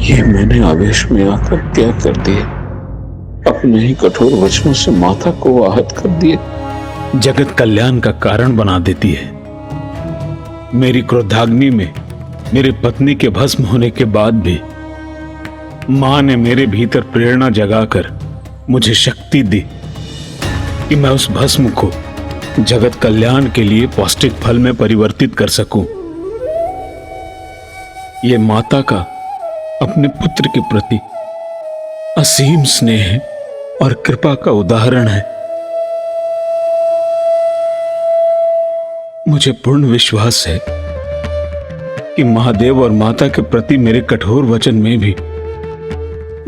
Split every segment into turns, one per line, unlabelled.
ये मैंने आवेश में आकर क्या कर दिया? अपने ही कठोर वचनों से माता को आहत कर दिए।
जगत कल्याण का कारण बना देती है। मेरी क्रोधाग्नि में मेरी पत्नी के भस्म होने के बाद भी मां ने मेरे भीतर प्रेरणा जगाकर मुझे शक्ति दी कि मैं उस भस्म को जगत कल्याण के लिए पौष्टिक फल में परिवर्तित कर सकूं। यह माता का अपने पुत्र के प्रति असीम स्नेह और कृपा का उदाहरण है। मुझे पूर्ण विश्वास है कि महादेव और माता के प्रति मेरे कठोर वचन में भी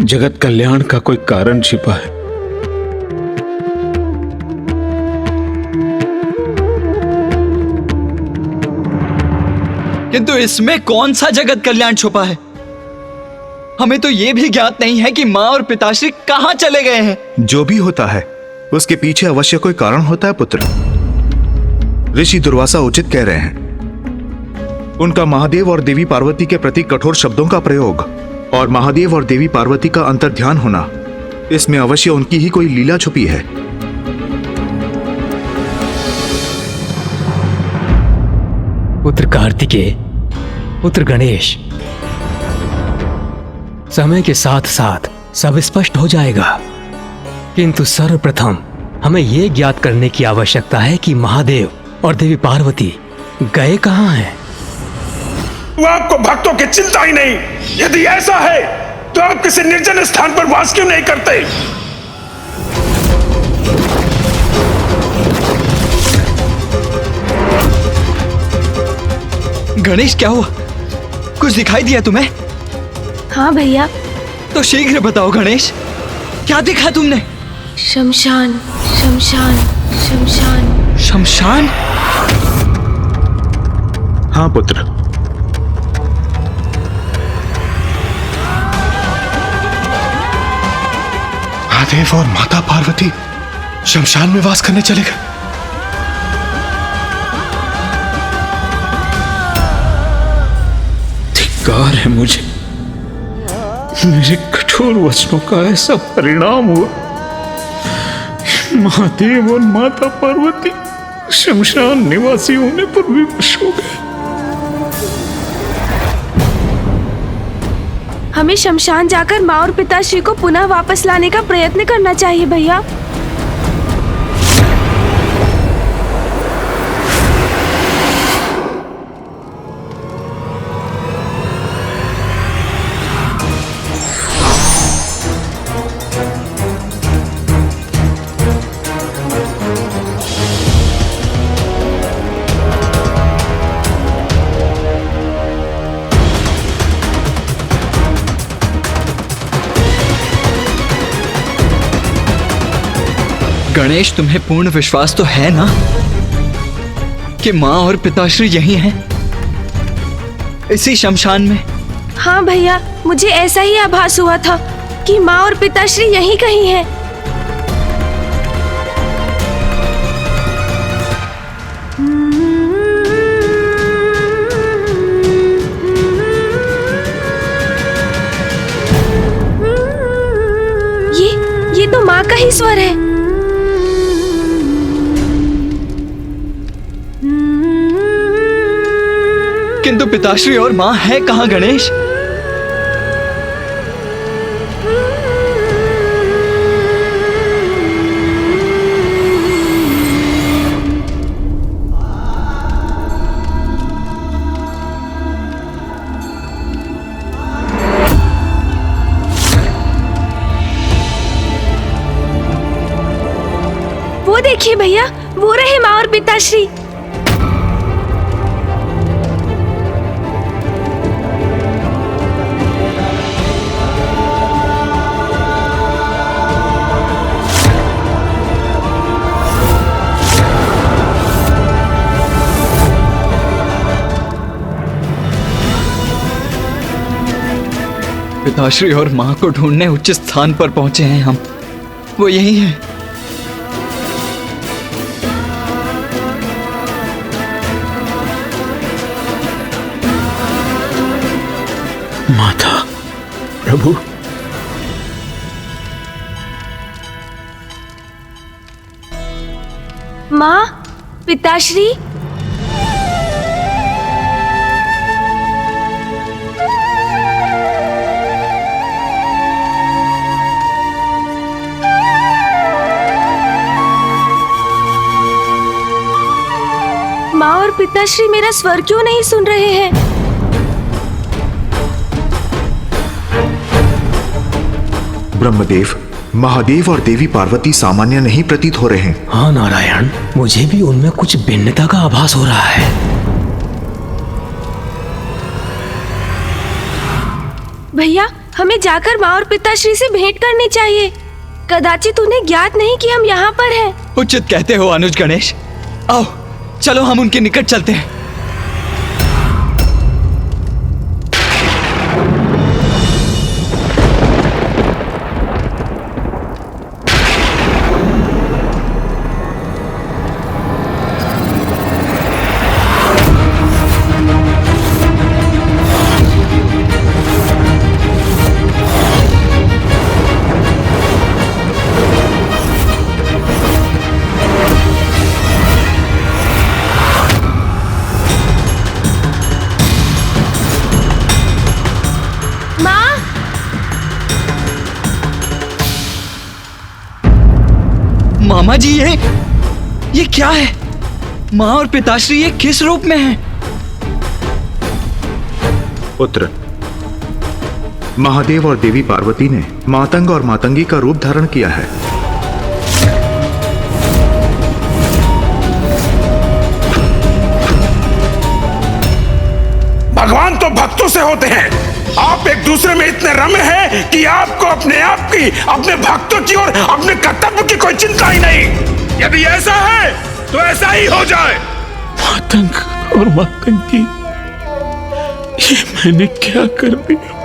जगत कल्याण का कोई कारण छिपा है।
किंतु इसमें कौन सा जगत कल्याण छुपा है? हमें तो यह भी ज्ञात नहीं है कि मां और पिताश्री कहां चले गए हैं।
जो भी होता है उसके पीछे अवश्य कोई कारण होता है पुत्र। ऋषि दुर्वासा उचित कह रहे हैं। उनका महादेव और देवी पार्वती के प्रति कठोर शब्दों का प्रयोग और महादेव और देवी पार्वती का अंतर्ध्यान होना, इसमें अवश्य उनकी ही कोई लीला छुपी है।
पुत्र कार्तिकेय, पुत्र गणेश, समय के साथ साथ सब स्पष्ट हो जाएगा, किंतु सर्वप्रथम हमें यह ज्ञात करने की आवश्यकता है कि महादेव और देवी पार्वती गए कहां हैं।
आपको भक्तों की चिंता ही नहीं। यदि ऐसा है तो आप किसी निर्जन स्थान पर वास क्यों नहीं करते?
गणेश, क्या हुआ? कुछ दिखाई दिया तुम्हें?
हाँ भैया।
तो शीघ्र बताओ गणेश, क्या देखा तुमने?
शमशान, शमशान, शमशान।
शमशान?
हाँ पुत्र, महादेव और माता पार्वती शमशान में वास करने चले गए।
धिक्कार है मुझे, मेरे कठोर वचनों का ऐसा परिणाम हुआ। महादेव और माता पार्वती शमशान निवासी होने पर विवश हो गए।
हमें शमशान जाकर माँ और पिताश्री को पुनः वापस लाने का प्रयत्न करना चाहिए भैया।
गणेश, तुम्हें पूर्ण विश्वास तो है ना कि माँ और पिताश्री यही हैं, इसी शमशान में?
हाँ भैया, मुझे ऐसा ही आभास हुआ था कि माँ और पिताश्री यहीं कहीं हैं। ये तो माँ का ही स्वर है।
किंतु पिताश्री और माँ है कहाँ गणेश?
वो देखिए भैया, वो रहे माँ और पिताश्री।
पिताश्री और माँ को ढूंढने उच्च स्थान पर पहुंचे हैं हम। वो यही है।
माता, प्रभु।
माँ, पिताश्री। माँ और पिताश्री मेरा स्वर क्यों नहीं सुन रहे हैं?
ब्रह्मदेव, महादेव और देवी पार्वती सामान्य नहीं प्रतीत हो रहे हैं।
हाँ नारायण, मुझे भी उनमें कुछ भिन्नता का आभास हो रहा है।
भैया, हमें जाकर माँ और पिताश्री से भेंट करनी चाहिए। कदाचित उन्हें ज्ञात नहीं कि हम यहाँ पर हैं।
उचित कहते हो अनुज गणेश। आओ चलो हम उनके निकट चलते हैं। मामा जी, ये क्या है? माँ और पिताश्री ये किस रूप में हैं?
पुत्र, महादेव और देवी पार्वती ने मातंग और मातंगी का रूप धारण किया है।
भगवान तो भक्तों से होते हैं। आप एक दूसरे में इतने रमे हैं कि आपको अपने आप की, अपने भक्तों की और अपने कर्तव्य की कोई चिंता ही नहीं। यदि ऐसा है तो ऐसा ही हो जाए।
मातंग और मातंगी, ये मैंने क्या कर दिया?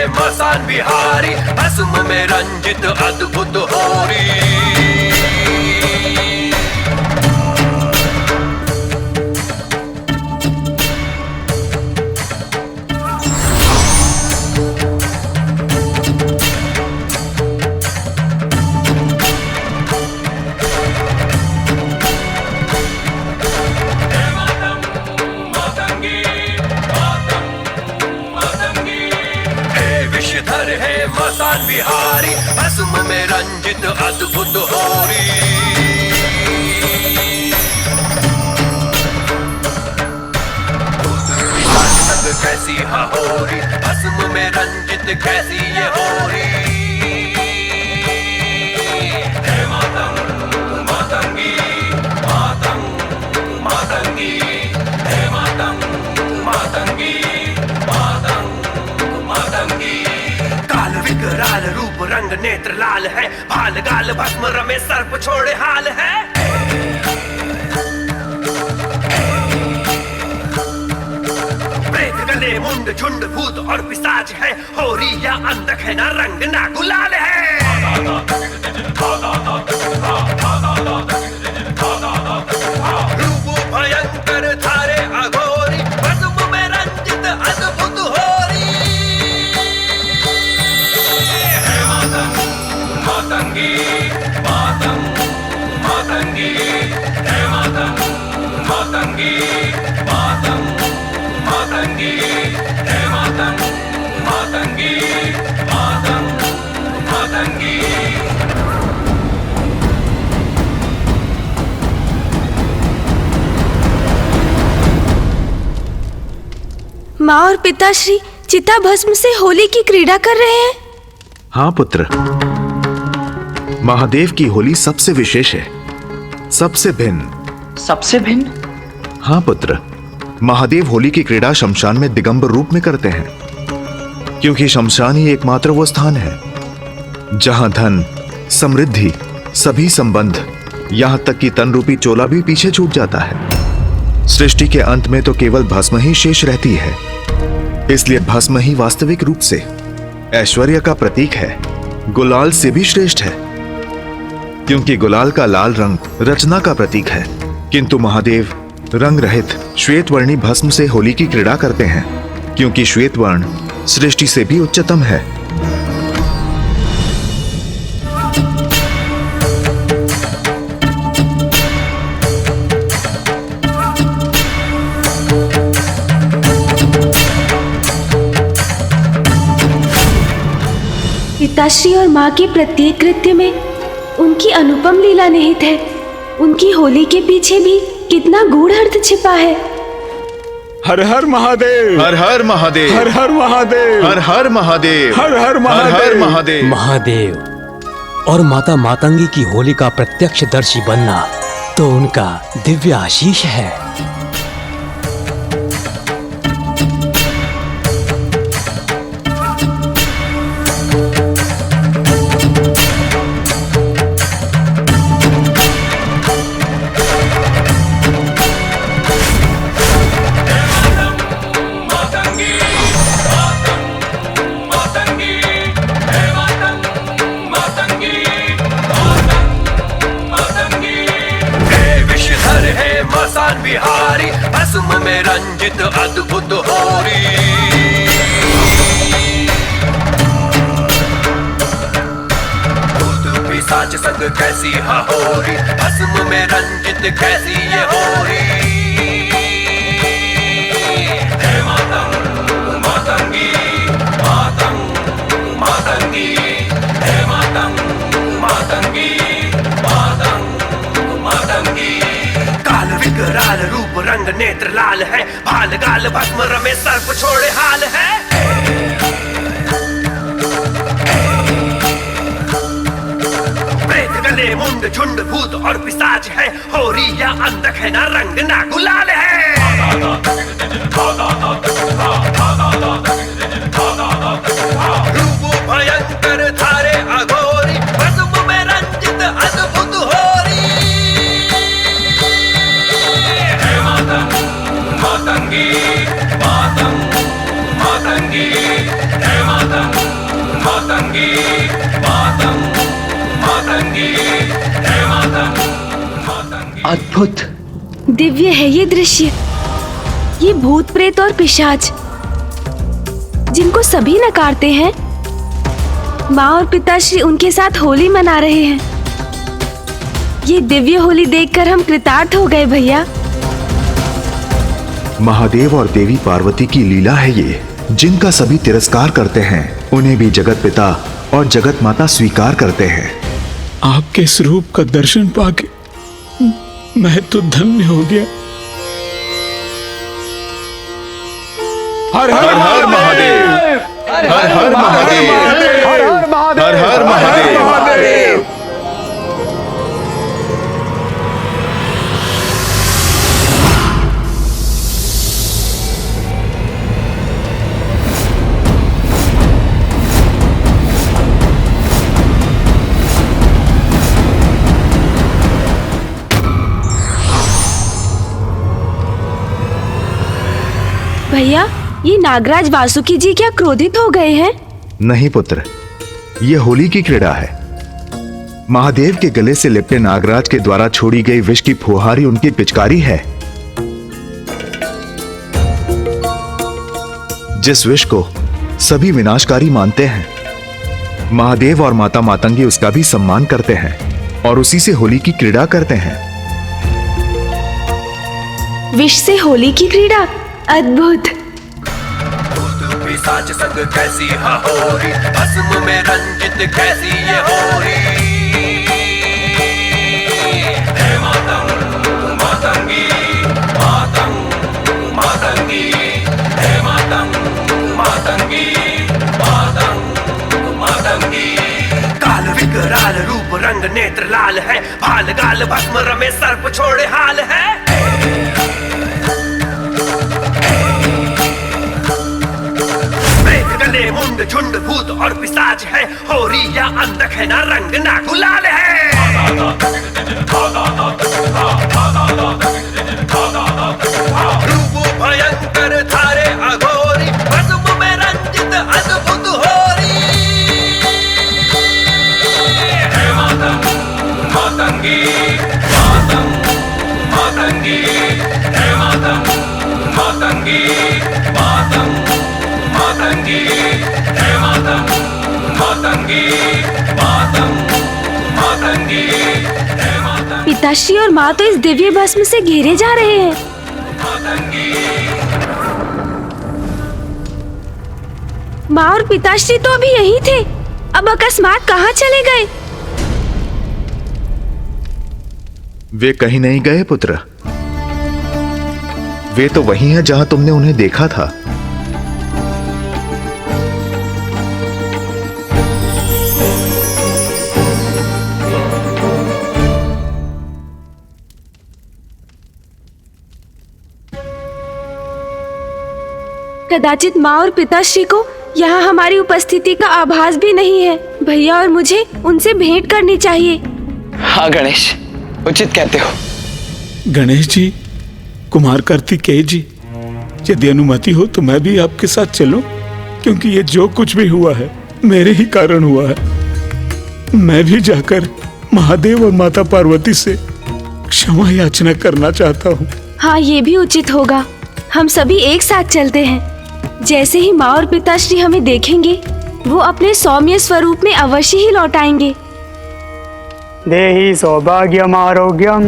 मसान बिहारी भस्म में रंजित अद्भुत होरी। मसान बिहारी भस्म में रंजित अद्भुत होरी। कैसी होरी भस्म में रंजित कैसी ये होरी। हे मातंग मातंगी मातंग मातंगी, हे मातंग मातंगी मातंग मातंगी। काल विकराल रूप रंग नेत्र लाल है, भाल गाल भस्म रमे सर्प छोड़े हाल है। प्रेत गले मुंड झुंड भूत और पिशाच है, होरी या अंधक है ना रंग ना गुलाल है। रूप भयंकर धारे अघोरी भस्म में रंजित अद्भुत होरी। मातंगी मातंग मातंगी, हे मातंग मातंगी मातंग मातंगी, हे मातंग मातंगी मातंग मातंगी।
माँ और पिताश्री चिता भस्म से होली की क्रीड़ा कर रहे हैं।
हाँ पुत्र, महादेव की होली सबसे विशेष है, सबसे भिन्न।
सबसे भिन्न?
हाँ पुत्र, महादेव होली की क्रीड़ा शमशान में दिगंबर रूप में करते हैं, क्योंकि शमशान ही एकमात्र वो स्थान है जहां धन, समृद्धि, सभी संबंध, यहां तक कि तन रूपी चोला भी पीछे छूट जाता है। सृष्टि के अंत में तो केवल भस्म ही शेष रहती है, इसलिए भस्म ही वास्तविक रूप से ऐश्वर्य का प्रतीक है, गुलाल से भी श्रेष्ठ है, क्योंकि गुलाल का लाल रंग रचना का प्रतीक है। किंतु महादेव रंग रहित श्वेत वर्णी भस्म से होली की क्रीड़ा करते हैं, क्योंकि श्वेत वर्ण सृष्टि से भी उच्चतम है।
पिताश्री और माँ के प्रत्येक कृत्य में उनकी अनुपम लीला निहित है। उनकी होली के पीछे भी कितना गूढ़ अर्थ छिपा है।
हर हर महादेव,
हर हर महादेव,
हर हर महादेव,
हर हर महादेव,
हर हर
हर हर
महादेव।
महादेव।
महादेव और माता मातंगी की होली का प्रत्यक्षदर्शी बनना तो उनका दिव्य आशीष है।
बिहारी भस्म में रंजित अद्भुत होरी, भूत पिशाच संग कैसी होरी, भस्म में रंजित कैसी ये होरी। हे मातंग मातंगी, मातंग मातंगी, हे मातंग मातंगी, मातंग मातंगी। काल विकराल रूप रंग नेत्र लाल है, भाल गाल भस्म रमे सर्प छोड़े हाल है। प्रेत गले मुंड झुंड भूत और पिशाच है, होरी या अंधक है ना रंग ना गुलाल है। रूप भयंकर धारे अघोरी, भस्म में रंजित अद्भुत होरी। मातंगी मातंग मातंगी, हे मातंग मातंगी, मातंग मातंगी, हे मातंग मातंगी।
अद्भुत,
दिव्य है ये दृश्य। ये भूत प्रेत और पिशाच जिनको सभी नकारते हैं, माँ और पिताश्री उनके साथ होली मना रहे हैं। ये दिव्य होली देखकर हम कृतार्थ हो गए भैया।
महादेव और देवी पार्वती की लीला है ये, जिनका सभी तिरस्कार करते हैं, उन्हें भी जगत पिता और जगत माता स्वीकार करते हैं।
आपके स्वरूप का दर्शन पाके मैं तो धन्य हो गया। हर हर
हर महादेव, हर हर महादेव, हर हर महादेव।
भैया, ये नागराज वासुकी जी क्या क्रोधित हो गए हैं?
नहीं पुत्र, यह होली की क्रीड़ा है। महादेव के गले से लिपटे नागराज के द्वारा छोड़ी गई विष की फुहारी उनकी पिचकारी है। जिस विष को सभी विनाशकारी मानते हैं, महादेव और माता मातंगी उसका भी सम्मान करते हैं और उसी से होली की क्रीड़ा करते हैं।
विष से होली की क्रीड़ा, अद्भुत।
पिशाच संग कैसी होरी, भस्म में रंजित कैसी ये होरी। हे मातंग मातंगी, मातंग मातंगी, हे मातंग रंग नेत्र लाल है, भाल गाल भस्म रमे सर्प छोड़े हाल है। प्रेत गले मुंड झुंड भूत और पिशाच है, होरी या अंधक है ना रंग ना गुलाल है। रूप भयंकर धारे अघोरी, भस्म में रंजित अद्भुत होरी। हे मातंग मातंगी मातंग मातंगी, हे मातंग मातंगी मातंग मातंगी, हे मातंग मातंगी मातंग मातंगी, हे मातंग।
पिताश्री और माँ तो इस दिव्य भस्म से घेरे जा रहे हैं। माँ और पिताश्री तो अभी यही थे, अब अकस्मात कहाँ चले गए?
वे कहीं नहीं गए पुत्र, वे तो वही हैं जहां तुमने उन्हें देखा था।
कदाचित माँ और पिताश्री को यहाँ हमारी उपस्थिति का आभास भी नहीं है। भैया और मुझे उनसे भेंट करनी चाहिए।
हाँ गणेश, उचित कहते हो।
गणेश जी, कुमार कार्तिकेय जी, यदि अनुमति हो तो मैं भी आपके साथ चलूं, क्योंकि ये जो कुछ भी हुआ है मेरे ही कारण हुआ है। मैं भी जाकर महादेव और माता पार्वती से क्षमा याचना करना चाहता हूँ।
हाँ, ये भी उचित होगा। हम सभी एक साथ चलते हैं। जैसे ही माँ और पिताश्री हमें देखेंगे, वो अपने सौम्य स्वरूप में अवश्य ही लौट आएंगे।
देहि सौभाग्यम आरोग्यम,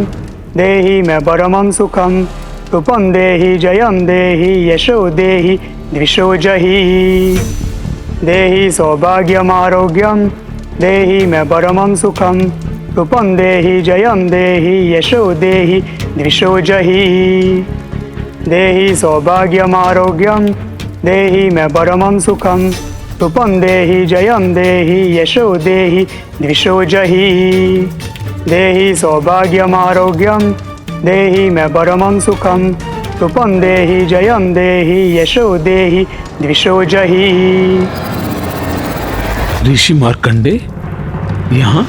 देहि मे परमं सुखम, रूपम देहि जयम देहि यशो देहि द्विषो जहि। देहि सौभाग्यम आरोग्यम, देहि मे परमं सुखम, रूपम देहि जयम देहि यशो देहि द्विषो जहि। देहि सौभाग्यम आरोग्यम, देहि मे परमं सुखम, रूपम देहि जयम देहि यशो देहि द्विषो जहि। देहि सौभाग्यम आरोग्यम, देहि मे परमं सुखम, रूपम देहि जयम देहि यशो देहि द्विषो जहि।
ऋषि मार्कंडे यहाँ?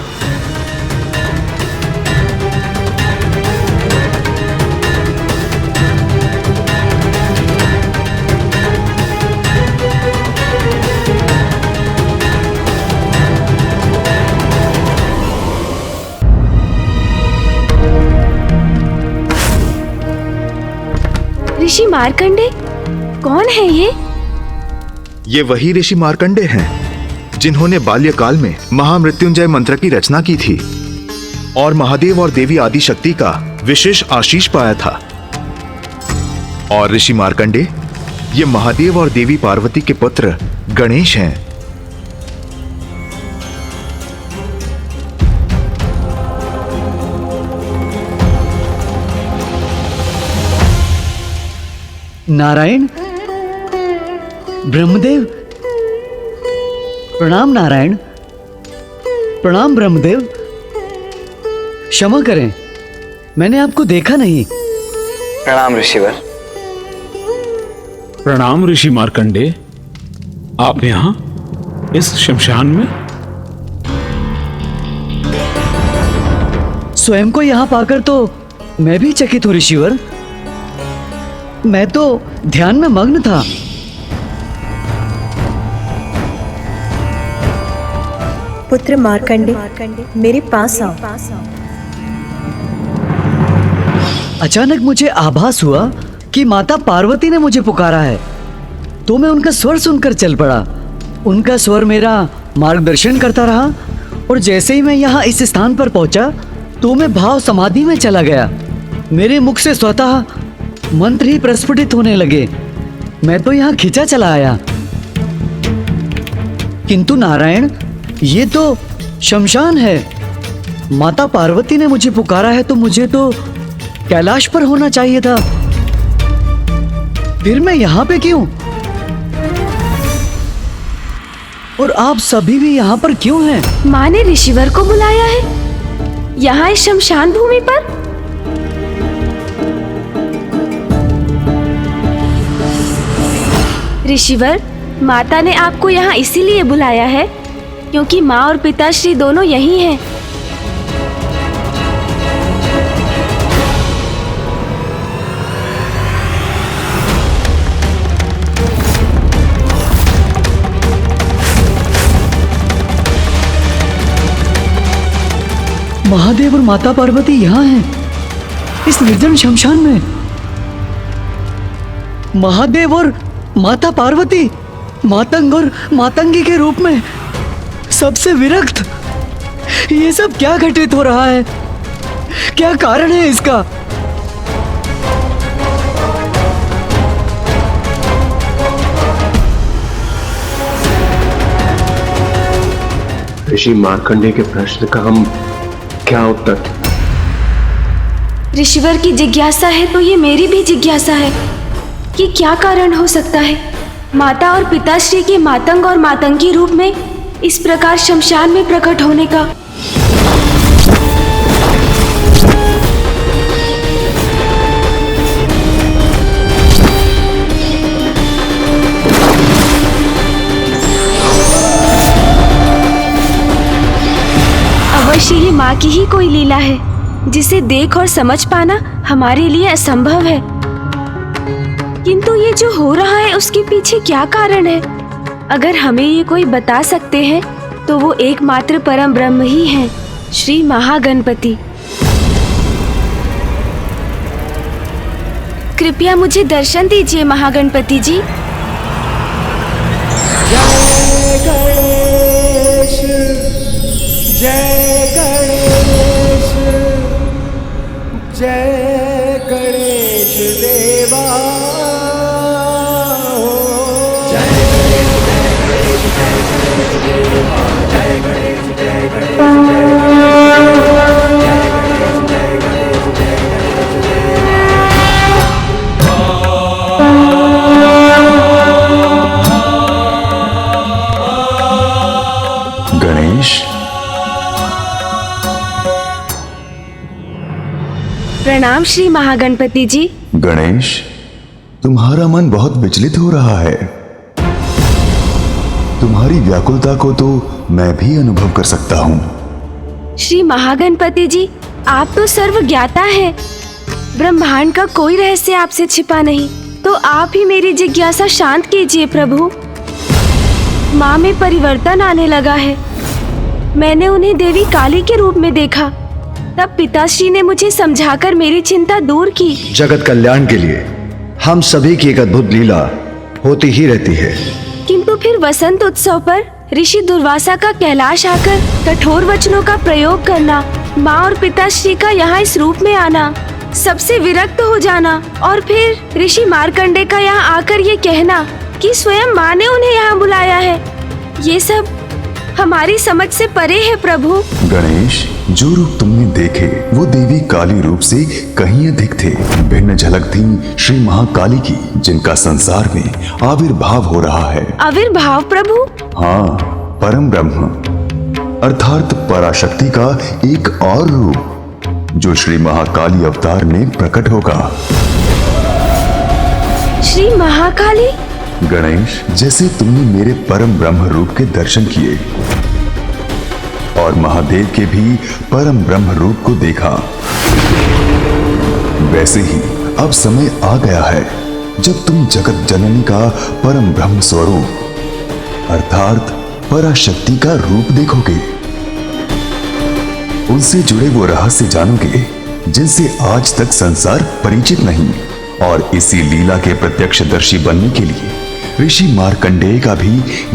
ऋषि मार्कंडे कौन है ये?
ये वही ऋषि मार्कंडे हैं जिन्होंने बाल्यकाल में महामृत्युंजय मंत्र की रचना की थी और महादेव और देवी आदिशक्ति का विशेष आशीष पाया था। और ऋषि मार्कंडे ये महादेव और देवी पार्वती के पुत्र गणेश हैं।
नारायण, ब्रह्मदेव, प्रणाम नारायण, प्रणाम ब्रह्मदेव। क्षमा करें, मैंने आपको देखा नहीं।
प्रणाम ऋषिवर।
प्रणाम ऋषि मार्कंडे, आप यहाँ इस शमशान में?
स्वयं को यहाँ पाकर तो मैं भी चकित हूँ ऋषिवर। मैं तो ध्यान में मग्न था।
पुत्र मार्कंडे, मेरे पास आओ।
अचानक मुझे आभास हुआ कि माता पार्वती ने मुझे पुकारा है, तो मैं उनका स्वर सुनकर चल पड़ा। उनका स्वर मेरा मार्गदर्शन करता रहा और जैसे ही मैं यहाँ इस स्थान पर पहुंचा तो मैं भाव समाधि में चला गया। मेरे मुख से स्वतः मंत्र ही प्रस्फुटित होने लगे। मैं तो यहाँ खिंचा चला आया। किंतु नारायण, ये तो शमशान है। माता पार्वती ने मुझे पुकारा है तो मुझे तो कैलाश पर होना चाहिए था। फिर मैं यहाँ पे क्यों? और आप सभी भी यहाँ पर क्यों हैं?
माँ ने ऋषिवर को बुलाया है। यहाँ इस शमशान भूमि पर? ऋषिवर, माता ने आपको यहाँ इसीलिए बुलाया है क्योंकि माँ और पिताश्री दोनों यही हैं।
महादेव और माता पार्वती यहाँ हैं, इस निर्जन शमशान में। महादेव और माता पार्वती मातंग और मातंगी के रूप में, सबसे विरक्त। ये सब क्या घटित हो रहा है? क्या कारण है इसका?
ऋषि मार्कंडेय के प्रश्न का हम क्या उत्तर दें?
ऋषिवर की जिज्ञासा है तो ये मेरी भी जिज्ञासा है कि क्या कारण हो सकता है माता और पिताश्री के मातंग और मातंगी रूप में इस प्रकार शमशान में प्रकट होने का। अवश्य ये माँ की ही कोई लीला है जिसे देख और समझ पाना हमारे लिए असंभव है। किंतु ये जो हो रहा है उसके पीछे क्या कारण है? अगर हमें ये कोई बता सकते हैं तो वो एकमात्र परम ब्रह्म ही हैं, श्री महागणपति। कृपया मुझे दर्शन दीजिए महागणपति जी।
जय गणेश, जय गणेश, जय गणेश देवा।
गणेश,
प्रणाम श्री महागणपति जी।
गणेश, तुम्हारा मन बहुत विचलित हो रहा है। तुम्हारी व्याकुलता को तो मैं भी अनुभव कर सकता हूँ।
श्री महागणपति जी, आप तो सर्वज्ञाता हैं। ब्रह्मांड का कोई रहस्य आपसे छिपा नहीं, तो आप ही मेरी जिज्ञासा शांत कीजिए प्रभु। माँ में परिवर्तन आने लगा है। मैंने उन्हें देवी काली के रूप में देखा, तब पिताश्री ने मुझे समझाकर मेरी चिंता दूर की।
जगत कल्याण के लिए हम सभी की एक अद्भुत लीला होती ही रहती है।
किंतु फिर वसंत उत्सव पर ऋषि दुर्वासा का कैलाश आकर कठोर वचनों का प्रयोग करना, माँ और पिताश्री का यहाँ इस रूप में आना, सबसे विरक्त हो जाना, और फिर ऋषि मार्कंडेय का यहाँ आकर ये कहना कि स्वयं माँ ने उन्हें यहाँ बुलाया है, ये सब हमारी समझ से परे है प्रभु।
गणेश, जो रूप तुमने देखे वो देवी काली रूप से कहीं अधिक थे। भिन्न झलक थी श्री महाकाली की, जिनका संसार में आविर्भाव हो रहा है।
आविर्भाव प्रभु?
हाँ, परम ब्रह्म अर्थात पराशक्ति का एक और रूप जो श्री महाकाली अवतार में प्रकट होगा।
श्री महाकाली?
गणेश, जैसे तुमने मेरे परम ब्रह्म रूप के दर्शन किए और महादेव के भी परम ब्रह्म रूप को देखा, वैसे ही अब समय आ गया है जब तुम जगत जननी का परम ब्रह्म स्वरूप अर्थात पराशक्ति का रूप देखोगे। उनसे जुड़े वो रहस्य जानोगे जिनसे आज तक संसार परिचित नहीं, और इसी लीला के प्रत्यक्षदर्शी बनने के लिए ऋषि मार्कंडेय का भी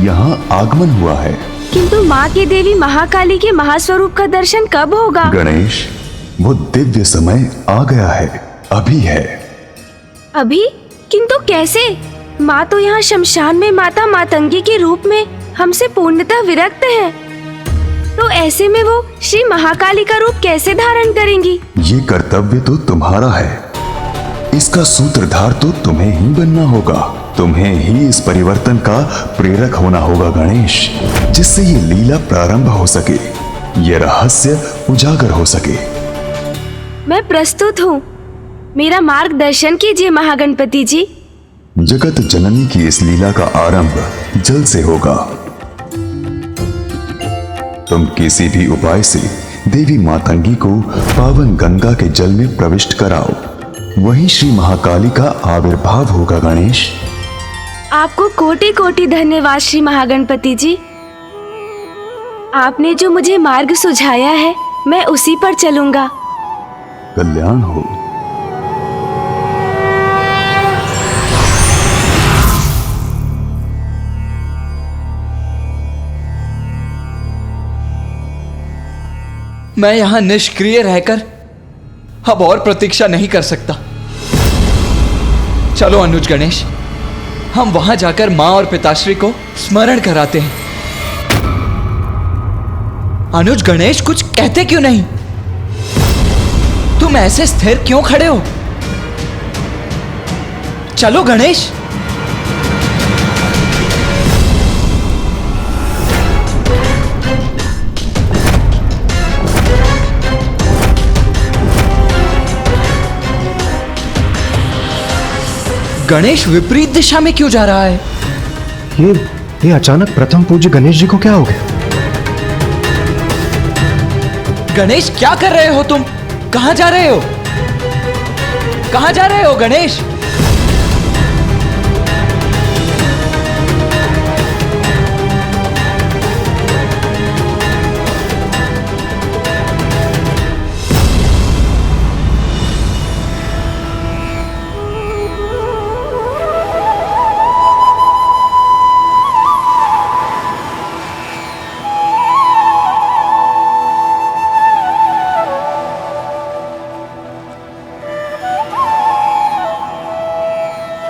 यहाँ आगमन हुआ है।
किंतु माँ की देवी महाकाली के महास्वरूप का दर्शन कब होगा?
गणेश, वो दिव्य समय आ गया है, अभी है।
अभी? किंतु कैसे? माँ तो यहाँ शमशान में माता मातंगी के रूप में हमसे पूर्णतः विरक्त है, तो ऐसे में वो श्री महाकाली का रूप कैसे धारण करेंगी?
ये कर्तव्य तो तुम्हारा है, इसका सूत्रधार तो तुम्हें ही बनना होगा। तुम्हें ही इस परिवर्तन का प्रेरक होना होगा गणेश, जिससे ये लीला प्रारंभ हो सके।
ये रहस्य उजागर हो सके।
मैं प्रस्तुत हूँ। मेरा मार्गदर्शन कीजिए महागणपति जी।
जगत जननी की इस लीला का आरंभ जल से होगा। तुम किसी भी उपाय से देवी मातंगी को पावन गंगा के जल में प्रविष्ट कराओ, वहीं श्री महाकाली का आविर्भाव होगा। गणेश,
आपको कोटि कोटि धन्यवाद श्री महागणपति जी। आपने जो मुझे मार्ग सुझाया है मैं उसी पर चलूंगा।
कल्याण हो।
मैं यहां निष्क्रिय रहकर अब और प्रतीक्षा नहीं कर सकता। चलो अनुज गणेश, हम वहां जाकर मां और पिताश्री को स्मरण कराते हैं। अनुज गणेश, कुछ कहते क्यों नहीं? तुम ऐसे स्थिर क्यों खड़े हो? चलो गणेश। गणेश विपरीत दिशा में क्यों जा रहा है?
ये अचानक प्रथम पूज्य गणेश जी को क्या हो गया?
गणेश, क्या कर रहे हो तुम? कहां जा रहे हो? कहां जा रहे हो गणेश?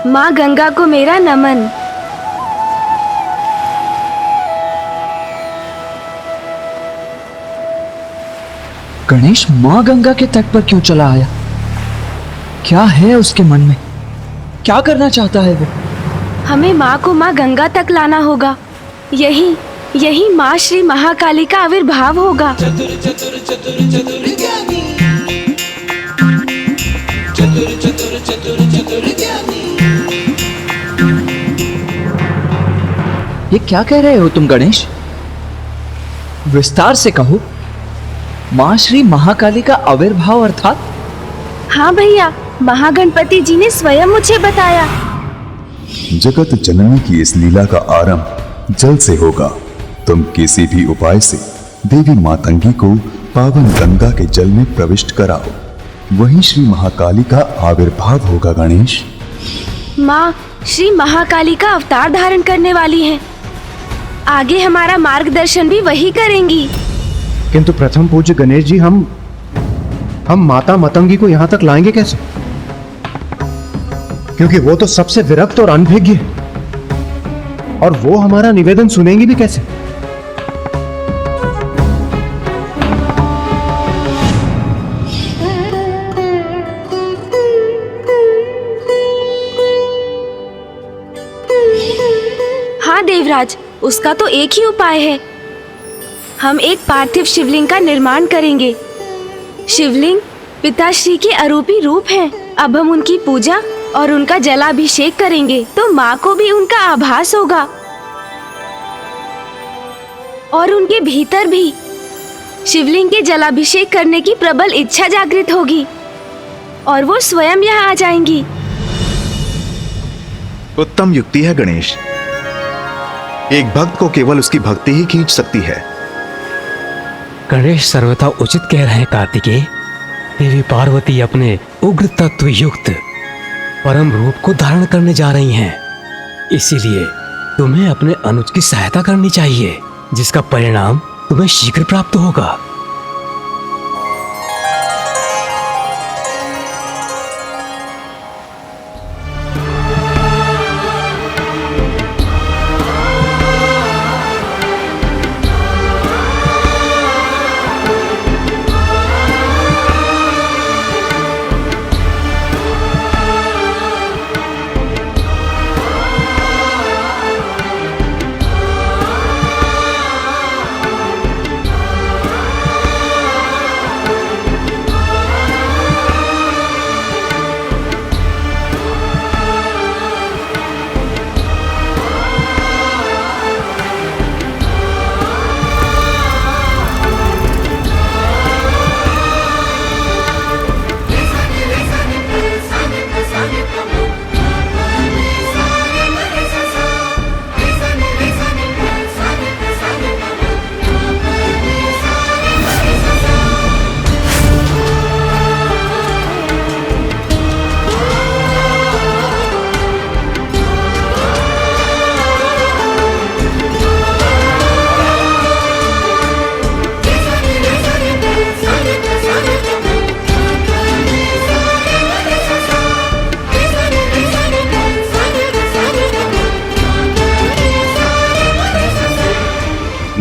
माँ गंगा को मेरा नमन।
गणेश मां गंगा के तट पर क्यों चला आया? क्या है उसके मन में? क्या करना चाहता है वो?
हमें माँ को माँ गंगा तक लाना होगा। यही माँ श्री महाकाली का आविर्भाव होगा।
चतुर चतुर चतुर चतुर ज्ञानी, चतुर चतुर चतुर चतुर ज्ञानी।
ये क्या कह रहे हो तुम गणेश? विस्तार से कहो। मां श्री महाकाली का आविर्भाव अर्थात?
हाँ भैया, महागणपति जी ने स्वयं मुझे बताया।
जगत जननी की इस लीला का आरंभ जल से होगा। तुम किसी भी उपाय से देवी मातंगी को पावन गंगा के जल में प्रविष्ट कराओ, वहीं श्री महाकाली का आविर्भाव होगा। गणेश,
माँ श्री महाकाली का अवतार धारण करने वाली हैं। आगे हमारा मार्गदर्शन भी वही करेंगी।
किंतु प्रथम पूज्य गणेश जी, हम माता मतंगी को यहां तक लाएंगे कैसे? क्योंकि वो तो सबसे विरक्त और अनभिज्ञ है, और वो हमारा निवेदन सुनेंगी भी कैसे?
हाँ देवराज, उसका तो एक ही उपाय है। हम एक पार्थिव शिवलिंग का निर्माण करेंगे। शिवलिंग पिताश्री के अरूपी रूप हैं। अब हम उनकी पूजा और उनका जलाभिषेक करेंगे तो माँ को भी उनका आभास होगा, और उनके भीतर भी शिवलिंग के जलाभिषेक करने की प्रबल इच्छा जागृत होगी और वो स्वयं यहाँ आ जाएंगी।
उत्तम युक्ति है गणेश। एक भक्त को केवल उसकी भक्ति ही खींच सकती है।
गणेश सर्वथा उचित कह रहे हैं कार्तिकेय। देवी पार्वती अपने उग्र तत्व युक्त परम रूप को धारण करने जा रही हैं। इसीलिए तुम्हें अपने अनुज की सहायता करनी चाहिए, जिसका परिणाम तुम्हें शीघ्र प्राप्त होगा।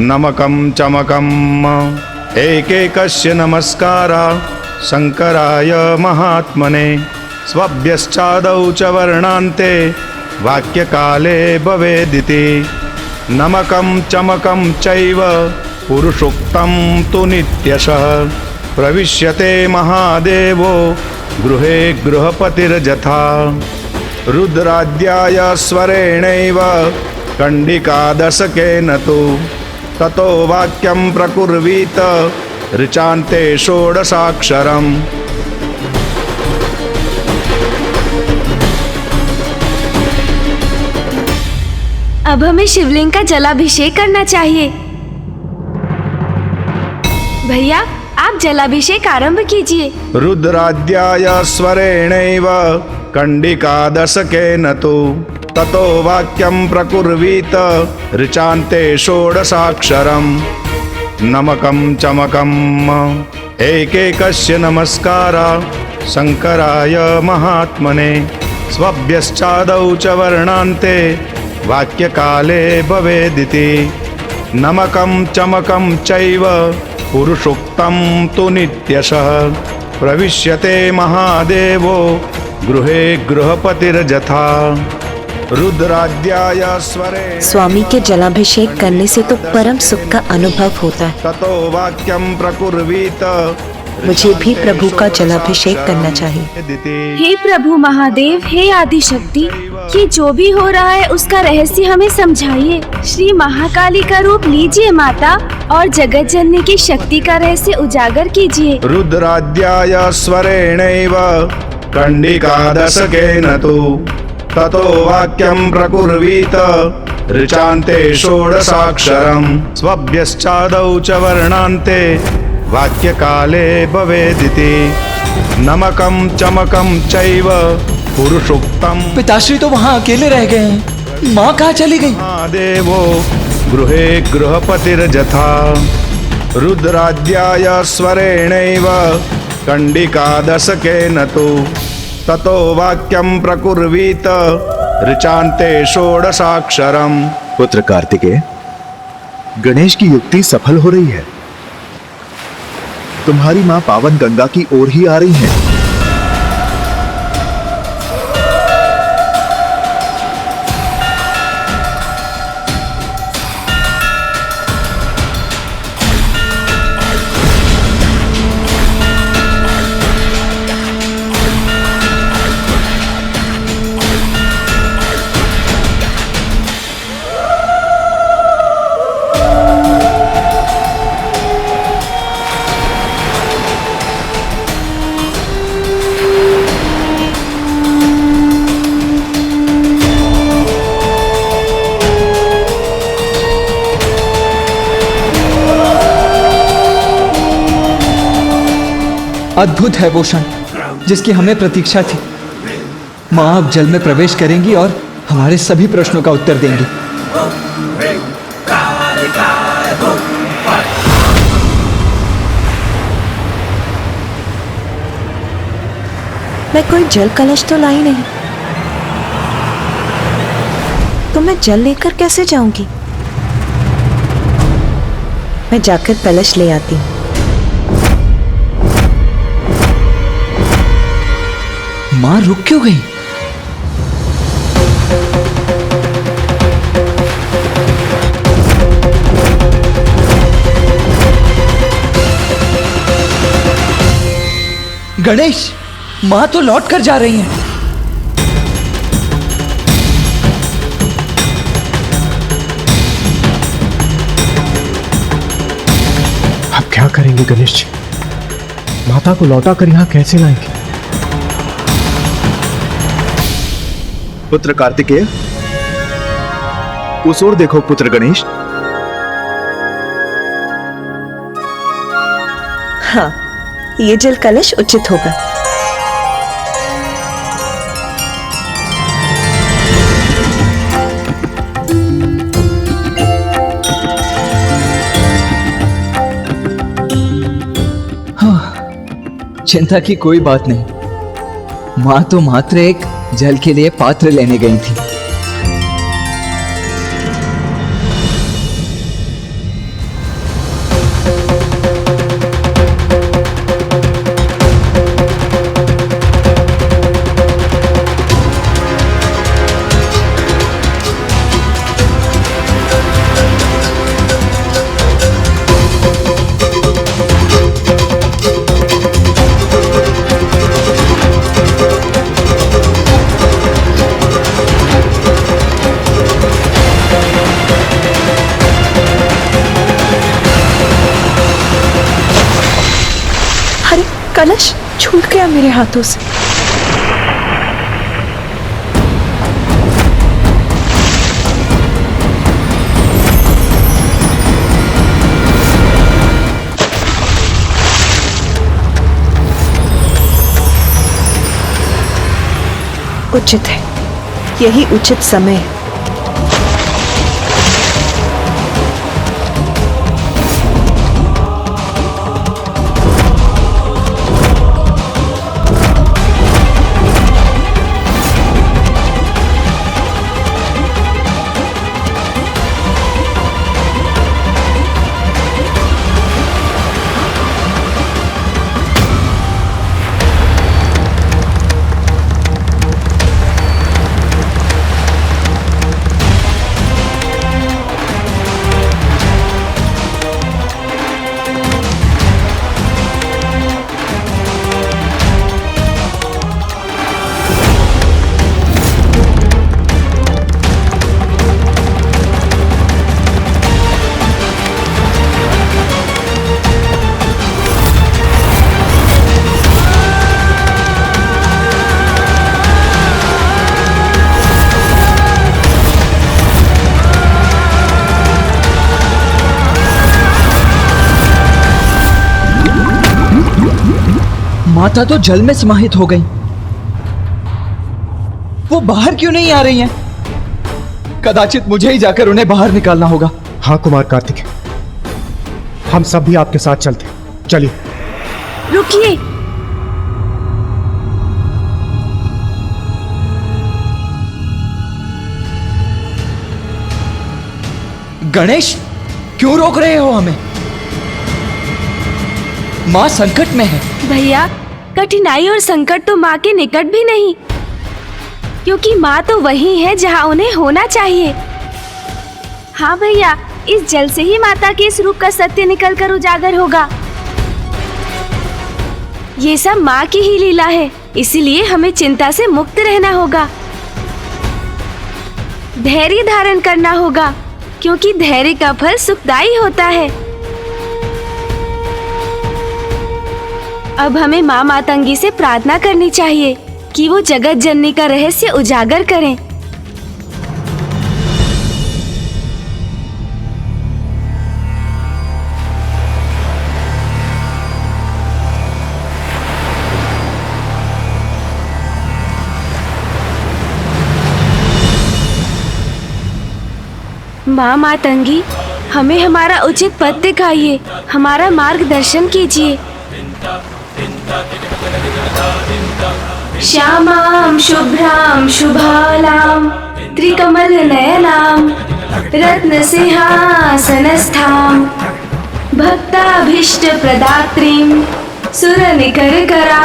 नमकं चमकम् एकैकस्य नमस्कारा शंकराय महात्मने स्वभ्यश्चादौ च वर्णान्ते वाक्यकाले भवेदिति नमकं चमकं चैव पुरुषोक्तं तु नित्यशः प्रविश्यते महादेवो गृहे गृहपतिर्यथा रुद्राद्याय स्वरेणैव कंडिकादशकेन तु ततो वाक्यं प्रकुर्वीत ऋचान्ते षोडशाक्षरम्
अब हमें शिवलिंग का जलाभिषेक करना चाहिए। भैया आप जलाभिषेक आरंभ कीजिए।
रुद्राद्याय स्वरेणैव कंडिकादशकेन तु ततो वाक्यं प्रकुर्वीत ऋचान्ते षोडशाक्षरम् नमकं चमकम् एकैकस्य नमस्कारा शंकराय महात्मने स्वभ्यश्चादौ च वर्णान्ते वाक्यकाले भवेदिति नमकं चमकं चैव पुरुषोक्तं तु नित्यशः प्रविश्यते महादेवो गृहे गृहपतिर्यथा रुद्राद्याय स्वरे।
स्वामी के जलाभिषेक करने से तो परम सुख का अनुभव होता है।
ततो वाक्यं प्रकुर्वीत
मुझे भी प्रभु का जलाभिषेक करना चाहिए।
हे प्रभु महादेव, हे आदिशक्ति, ये जो भी हो रहा है उसका रहस्य हमें समझाइए। श्री महाकाली का रूप लीजिए माता और जगत जननी की शक्ति का रहस्य उजागर कीजिए।
रुद्राद्याय स्वरेणैव कंडिकादशकेन तु ततो वाक्यं प्रकुर्वीत ऋचान्ते षोडशाक्षरम् स्वभ्यश्चादौ च वर्णान्ते वाक्यकाले भवेदिति नमकं चमकं चैव पुरुषोक्तं।
पिताश्री तो वहाँ अकेले रह गए हैं, माँ कहाँ चली गई?
देवो गृहे गृहपतिर्यथा रुद्राद्याय स्वरेणैव कंडिकादशकेन तु ततो वाक्यं प्रकुर्वीत ऋचान्ते षोडशाक्षरम्। पुत्र कार्तिकेय, गणेश की युक्ति सफल हो रही है। तुम्हारी माँ पावन गंगा की ओर ही आ रही है।
अद्भुत है वो क्षण जिसकी हमें प्रतीक्षा थी। माँ अब जल में प्रवेश करेंगी और हमारे सभी प्रश्नों का उत्तर देंगी।
मैं कोई जल कलश तो लाई नहीं, तो मैं जल लेकर कैसे जाऊंगी? मैं जाकर कलश ले आती हूँ।
माँ रुक क्यों गई? गणेश, माँ तो लौट कर जा रही हैं।
अब क्या करेंगे गणेश जी? माता को लौटा कर यहाँ कैसे लाएंगे?
पुत्र कार्तिकेय, उस ओर देखो पुत्र गणेश।
हाँ, ये जल कलश उचित होगा।
चिंता की कोई बात नहीं। माँ तो मात्र एक जल के लिए पात्र लेने गई थी।
कलश छूट गया मेरे हाथों से। उचित है, यही उचित समय है।
माता तो जल में समाहित हो गई। वो बाहर क्यों नहीं आ रही हैं? कदाचित मुझे ही जाकर उन्हें बाहर निकालना होगा।
हाँ कुमार कार्तिकेय, हम सब भी आपके साथ चलते हैं। चलिए।
रुकिए।
गणेश, क्यों रोक रहे हो हमें? माँ संकट में है।
भैया, कठिनाई और संकट तो माँ के निकट भी नहीं, क्योंकि माँ तो वही है जहाँ उन्हें होना चाहिए। हाँ भैया, इस जल से ही माता के इस रूप का सत्य निकलकर उजागर होगा। ये सब माँ की ही लीला है, इसीलिए हमें चिंता से मुक्त रहना होगा। धैर्य धारण करना होगा, क्योंकि धैर्य का फल सुखदायी होता है। अब हमें माँ मातंगी से प्रार्थना करनी चाहिए कि वो जगत जननी का रहस्य उजागर करें। माँ मातंगी, हमें हमारा उचित पथ दिखाइए, हमारा मार्गदर्शन कीजिए। श्यामां शुभ्रां शुभालां त्रिकमल नयनां रत्न सिंहासनस्थां भक्ताभीष्ट प्रदात्रीं सुरनिकरकरा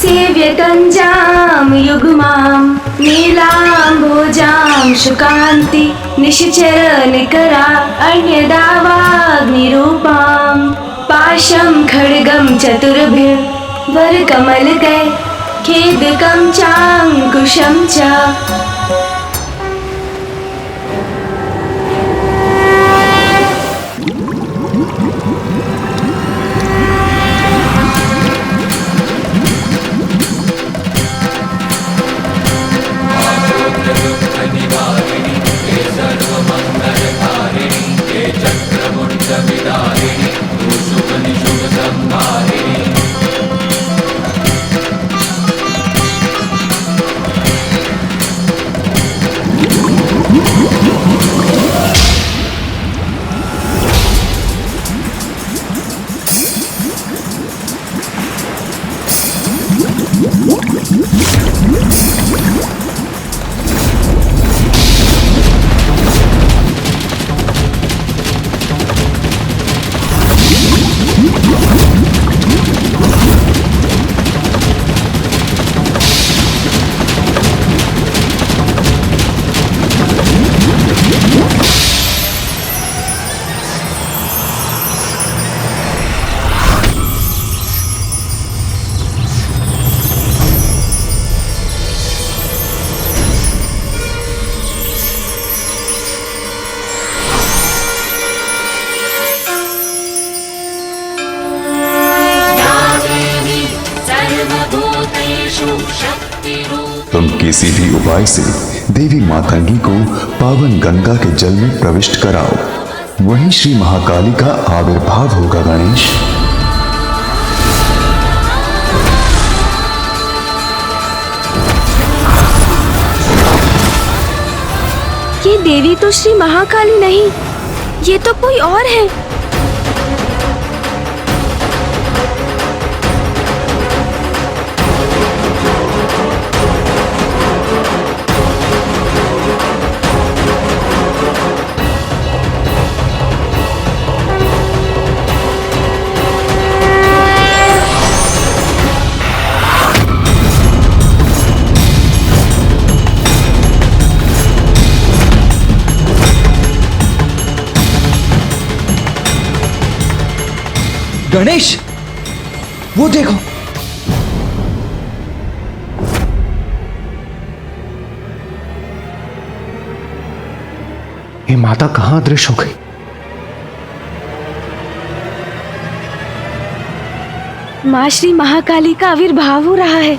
सेव्यकञ्जां युग्मां नीलाम्भोजां शुकान्ति निश्चर निकरा अन्यदावाग्निरूपां पाशं खड्गं चतुर्भिः वरकमल गए खेदकं चाङ्कुशं च।
तुम किसी भी उपाय से देवी मातंगी को पावन गंगा के जल में प्रविष्ट कराओ, वहीं श्री महाकाली का आविर्भाव होगा। गणेश,
ये देवी तो श्री महाकाली नहीं, ये तो कोई और है।
गणेश, वो देखो।
ये माता कहां अदृश्य हो गई?
माँ श्री महाकाली का आविर्भाव हो रहा है।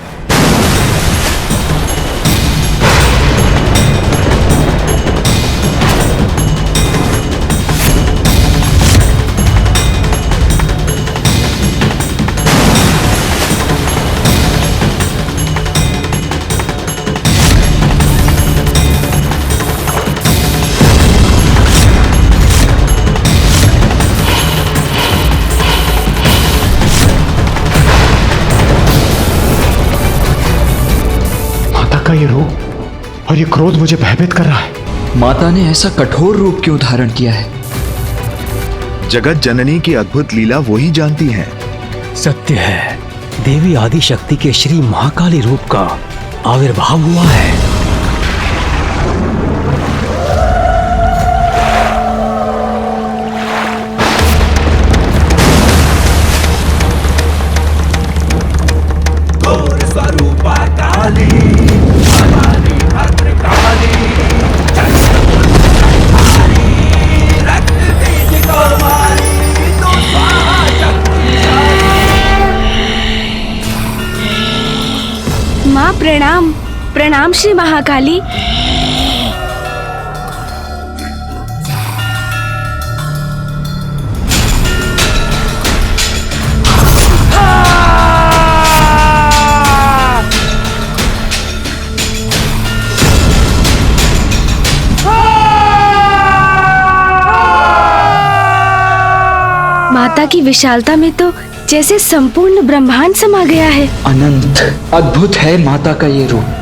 ये रूप और ये क्रोध मुझे भयभीत कर रहा है।
माता ने ऐसा कठोर रूप क्यों धारण किया है?
जगत जननी की अद्भुत लीला वो ही जानती हैं।
सत्य है, देवी आदि शक्ति के श्री महाकाली रूप का आविर्भाव हुआ है।
माँ प्रणाम, प्रणाम श्री महाकाली। माता की विशालता में तो जैसे संपूर्ण ब्रह्मांड समा गया है।
अनंत अद्भुत है माता का ये रूप।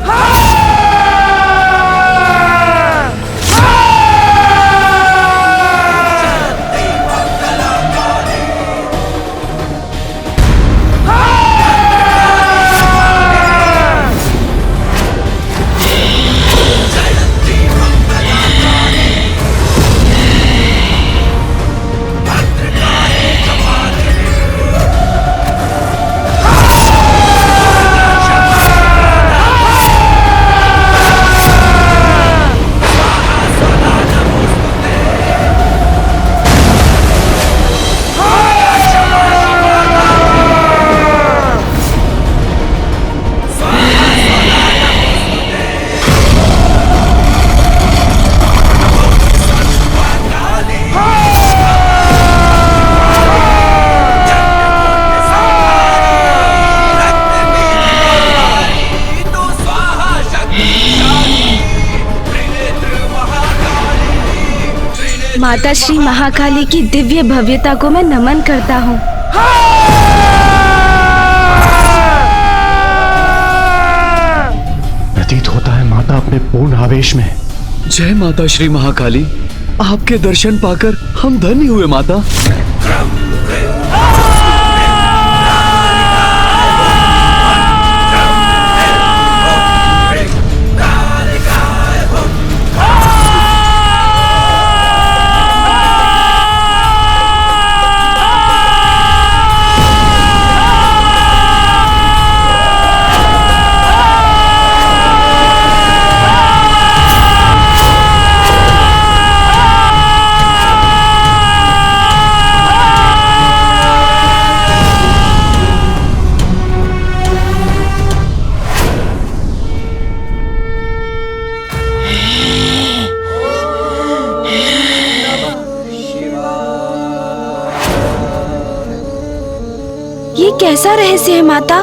माता श्री महाकाली की दिव्य भव्यता को मैं नमन करता हूँ।
प्रतीत होता है माता अपने पूर्ण आवेश में।
जय माता श्री महाकाली, आपके दर्शन पाकर हम धन्य हुए माता।
कैसा रहस्य है माता?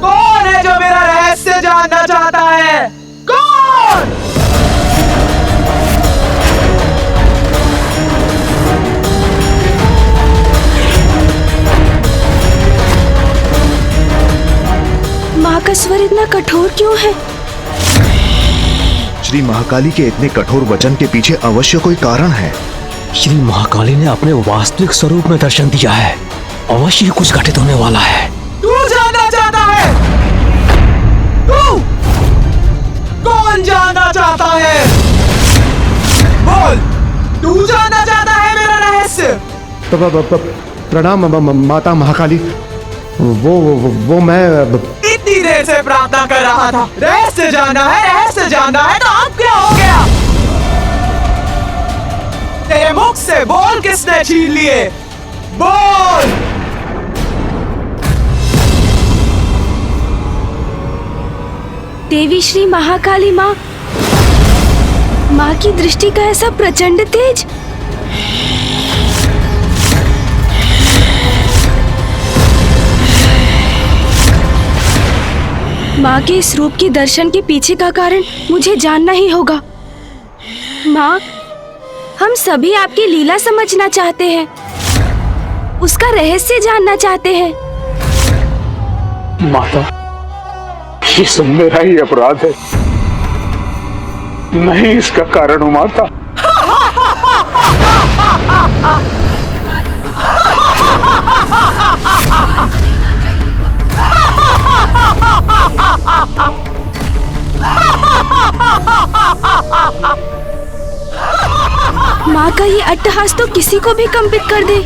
कौन है जो मेरा रहस्य जानना चाहता है? कौन?
माँ का स्वर इतना कठोर क्यों है?
श्री महाकाली के इतने कठोर वचन के पीछे अवश्य कोई कारण है।
श्री महाकाली ने अपने वास्तविक स्वरूप में दर्शन दिया है। अवश्य ही कुछ घटित होने वाला है।
तू जानना चाहता है? तू कौन जानना चाहता है? बोल, तू जानना चाहता है मेरा रहस्य?
प्रणाम माता महाकाली। वो मैं
इतनी देर से प्रार्थना कर रहा था। रहस्य जानना है तो अब क्या हो गया? तेरे मुख से बोल किसने छीन लिए? बोल।
देवी श्री महाकाली माँ की दृष्टि का ऐसा प्रचंड तेज। माँ के इस रूप के दर्शन के पीछे का कारण मुझे जानना ही होगा। माँ, हम सभी आपकी लीला समझना चाहते हैं, उसका रहस्य जानना चाहते हैं।
माता, ये सब मेरा ही अपराध है, नहीं इसका कारण हूँ माता।
माँ का ये अट्टहास तो किसी को भी कंपित कर दे।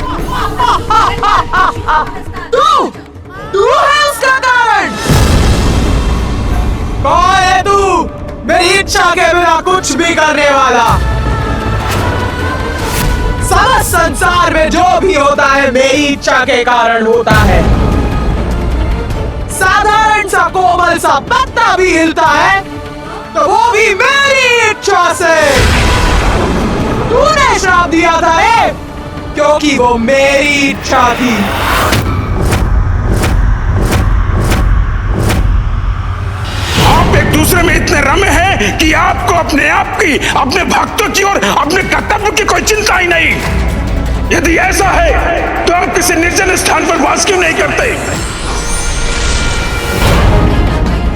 तू है उसका कारण। कौन है तू? मेरी इच्छा के बिना कुछ भी करने वाला। सारा संसार में जो भी होता है मेरी इच्छा के कारण होता है। साधारण सा कोमल सा पत्ता भी हिलता है तो वो भी मेरी इच्छा से। तूने श्राप दिया था क्योंकि वो मेरी इच्छा थी।
आप एक दूसरे में इतने रमे हैं कि आपको अपने आप की, अपने भक्तों की और अपने कर्तव्य की कोई चिंता ही नहीं। यदि ऐसा है तो आप किसी निर्जन स्थान पर वास क्यों नहीं करते?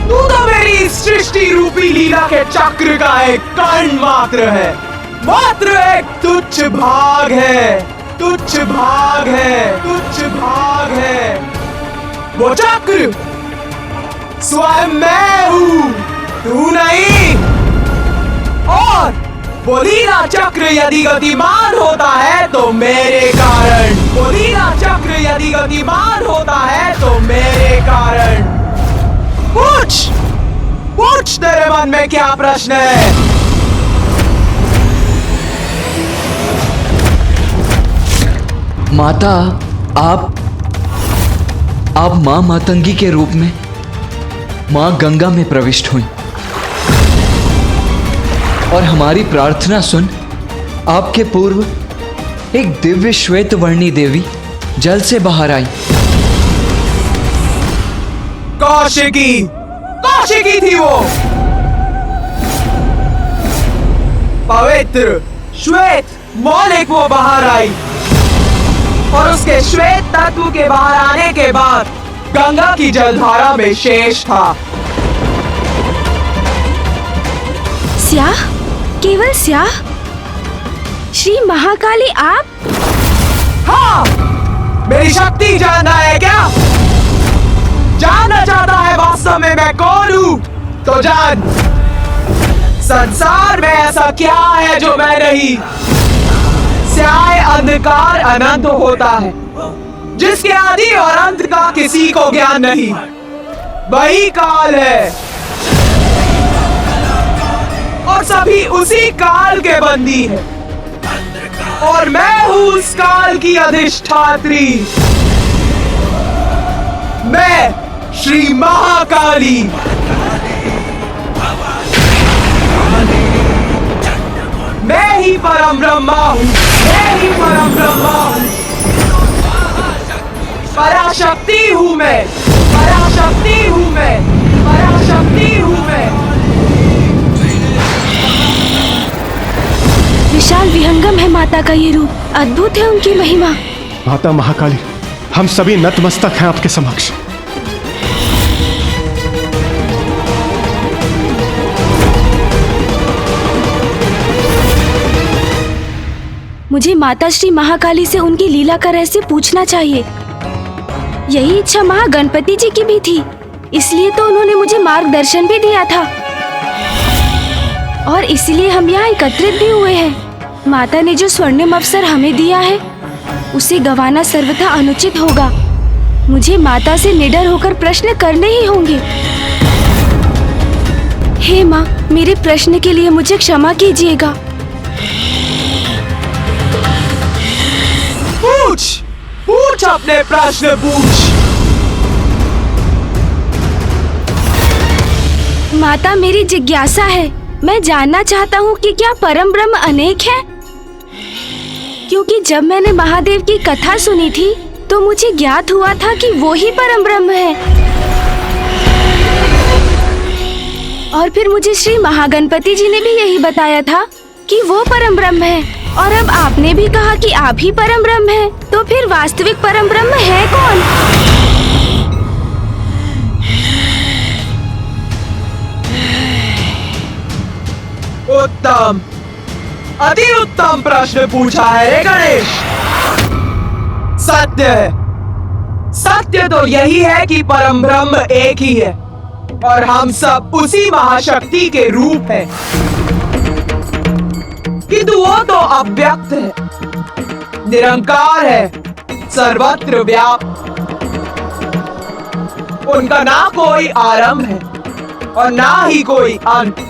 तू तो मेरी सृष्टि रूपी लीला के चक्र का एक कण मात्र है, मात्र एक तुच्छ भाग है, तुच्छ भाग है, तुच्छ भाग है। वो चक्र स्वयं मैं हूँ, तू नहीं। और वो लीला चक्र यदि गतिमान होता है तो मेरे कारण, वो लीला चक्र यदि गतिमान होता है तो मेरे कारण। पूछ तेरे मन में क्या प्रश्न है?
माता, आप मां मातंगी के रूप में मां गंगा में प्रविष्ट हुई और हमारी प्रार्थना सुन आपके पूर्व एक दिव्य श्वेत वर्णी देवी जल से बाहर आई।
कौशिकी थी वो, पवित्र श्वेत मौलिक वो बाहर आई और उसके श्वेत तत्व के बाहर आने के बाद गंगा की जलधारा में शेष था।
स्याह, केवल स्याह? श्री महाकाली आप?
हाँ, मेरी शक्ति जानना है क्या? जानना चाहता है वास्तव में मैं कौन हूँ? तो जान, संसार में ऐसा क्या है जो मैं नहीं। स्याह अंधकार अनंत होता है, जिसके आदि और अंत का किसी को ज्ञान नहीं, वही काल है और सभी उसी काल के बंदी हैं। और मैं हूँ उस काल की अधिष्ठात्री, मैं श्री महाकाली। मैं ही परम ब्रह्मा हूँ। देही परम ब्रह्म। पराशक्ति हूँ मैं, पराशक्ति हूँ मैं, पराशक्ति हूँ मैं।
विशाल विहंगम है माता का ये रूप, अद्भुत है उनकी महिमा।
माता महाकाली, हम सभी नतमस्तक हैं आपके समक्ष।
मुझे माता श्री महाकाली से उनकी लीला का रहस्य पूछना चाहिए। यही इच्छा महागणपति जी की भी थी, इसलिए तो उन्होंने मुझे मार्गदर्शन भी दिया था और इसलिए हम यहाँ एकत्रित भी हुए हैं। माता ने जो स्वर्णिम अवसर हमें दिया है उसे गंवाना सर्वथा अनुचित होगा। मुझे माता से निडर होकर प्रश्न करने ही होंगे। हे माँ, मेरे प्रश्न के लिए मुझे क्षमा कीजिएगा।
पूछ, पूछ अपने प्रश्न पूछ।
माता, मेरी जिज्ञासा है, मैं जानना चाहता हूँ कि क्या परम ब्रह्म अनेक है? क्योंकि जब मैंने महादेव की कथा सुनी थी तो मुझे ज्ञात हुआ था कि वो ही परम ब्रह्म है। और फिर मुझे श्री महागणपति जी ने भी यही बताया था कि वो परम ब्रह्म है। और अब आपने भी कहा कि आप ही परम ब्रह्म हैं, तो फिर वास्तविक परम ब्रह्म है कौन?
उत्तम, अति उत्तम प्रश्न पूछा है रे गणेश। सत्य है, सत्य तो यही है कि परम ब्रह्म एक ही है और हम सब उसी महाशक्ति के रूप हैं। किंतु वो तो अव्यक्त है, निरंकार है, सर्वत्र व्याप्त। उनका ना कोई आरंभ है और ना ही कोई अंत।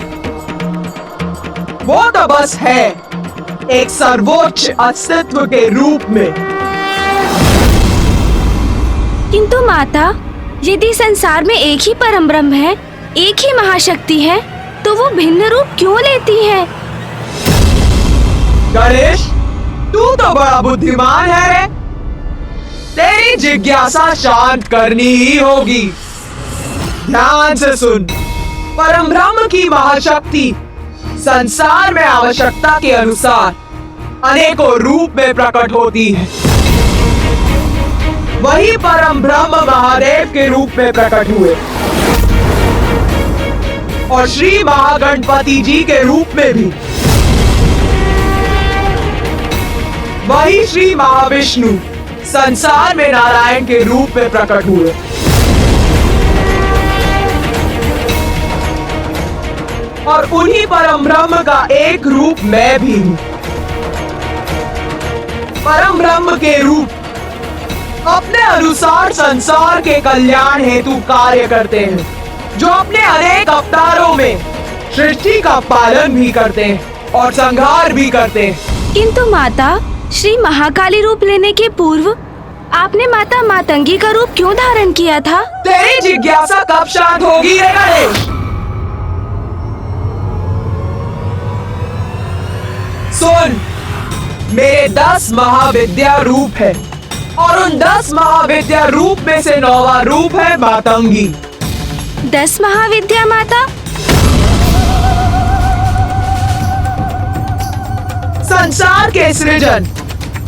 वो तो बस है, एक सर्वोच्च अस्तित्व के रूप में।
किंतु माता, यदि संसार में एक ही परम ब्रह्म है, एक ही महाशक्ति है, तो वो भिन्न रूप क्यों लेती है?
गणेश, तू तो बड़ा बुद्धिमान है रे। तेरी जिज्ञासा शांत करनी ही होगी। ध्यान से सुन, परम ब्रह्म की महाशक्ति संसार में आवश्यकता के अनुसार अनेकों रूप में प्रकट होती है। वही परम ब्रह्म महादेव के रूप में प्रकट हुए और श्री महागणपति जी के रूप में भी। वही श्री महाविष्णु संसार में नारायण के रूप में प्रकट हुए। और उन्हीं परम ब्रह्म का एक रूप मैं भी हूँ। परम ब्रह्म के रूप अपने अनुसार संसार के कल्याण हेतु कार्य करते हैं, जो अपने अनेक अवतारों में सृष्टि का पालन भी करते हैं और संहार भी करते हैं।
किंतु माता, श्री महाकाली रूप लेने के पूर्व आपने माता मातंगी का रूप क्यों धारण किया था?
तेरी जिज्ञासा कब शांत होगी रे गणेश? सुन, मेरे 10 महाविद्या रूप है और उन 10 महाविद्या रूप में से 9वां रूप है मातंगी।
10 महाविद्या माता?
संसार के सृजन,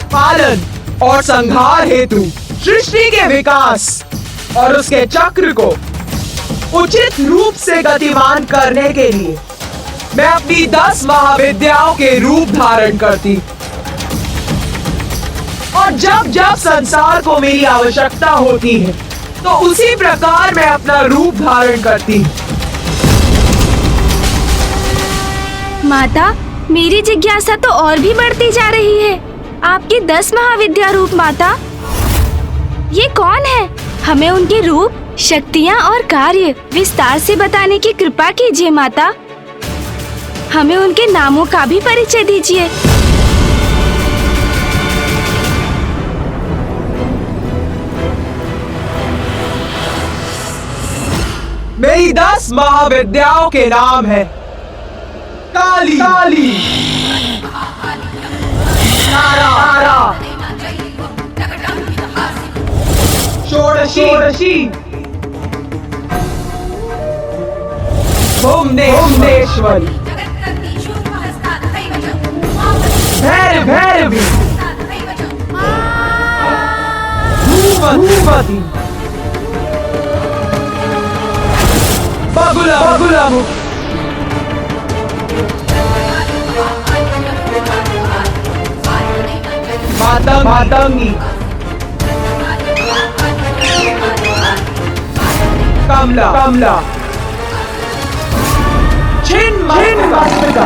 पालन और संहार हेतु सृष्टि के विकास और उसके चक्र को उचित रूप से गतिमान करने के लिए मैं अपनी 10 महाविद्याओं के रूप धारण करती। और जब जब संसार को मेरी आवश्यकता होती है तो उसी प्रकार मैं अपना रूप धारण करती।
माता, मेरी जिज्ञासा तो और भी बढ़ती जा रही है। आपके 10 महाविद्या रूप माता, ये कौन है? हमें उनके रूप, शक्तियाँ और कार्य विस्तार से बताने की कृपा कीजिए माता। हमें उनके नामों का भी परिचय दीजिए।
मेरी 10 महाविद्याओं के नाम है काली, काली, नारा षोडशी भुवनेश्वरी भैरवी भूपति बगुला मातंगी कमला छिन्नमस्तिका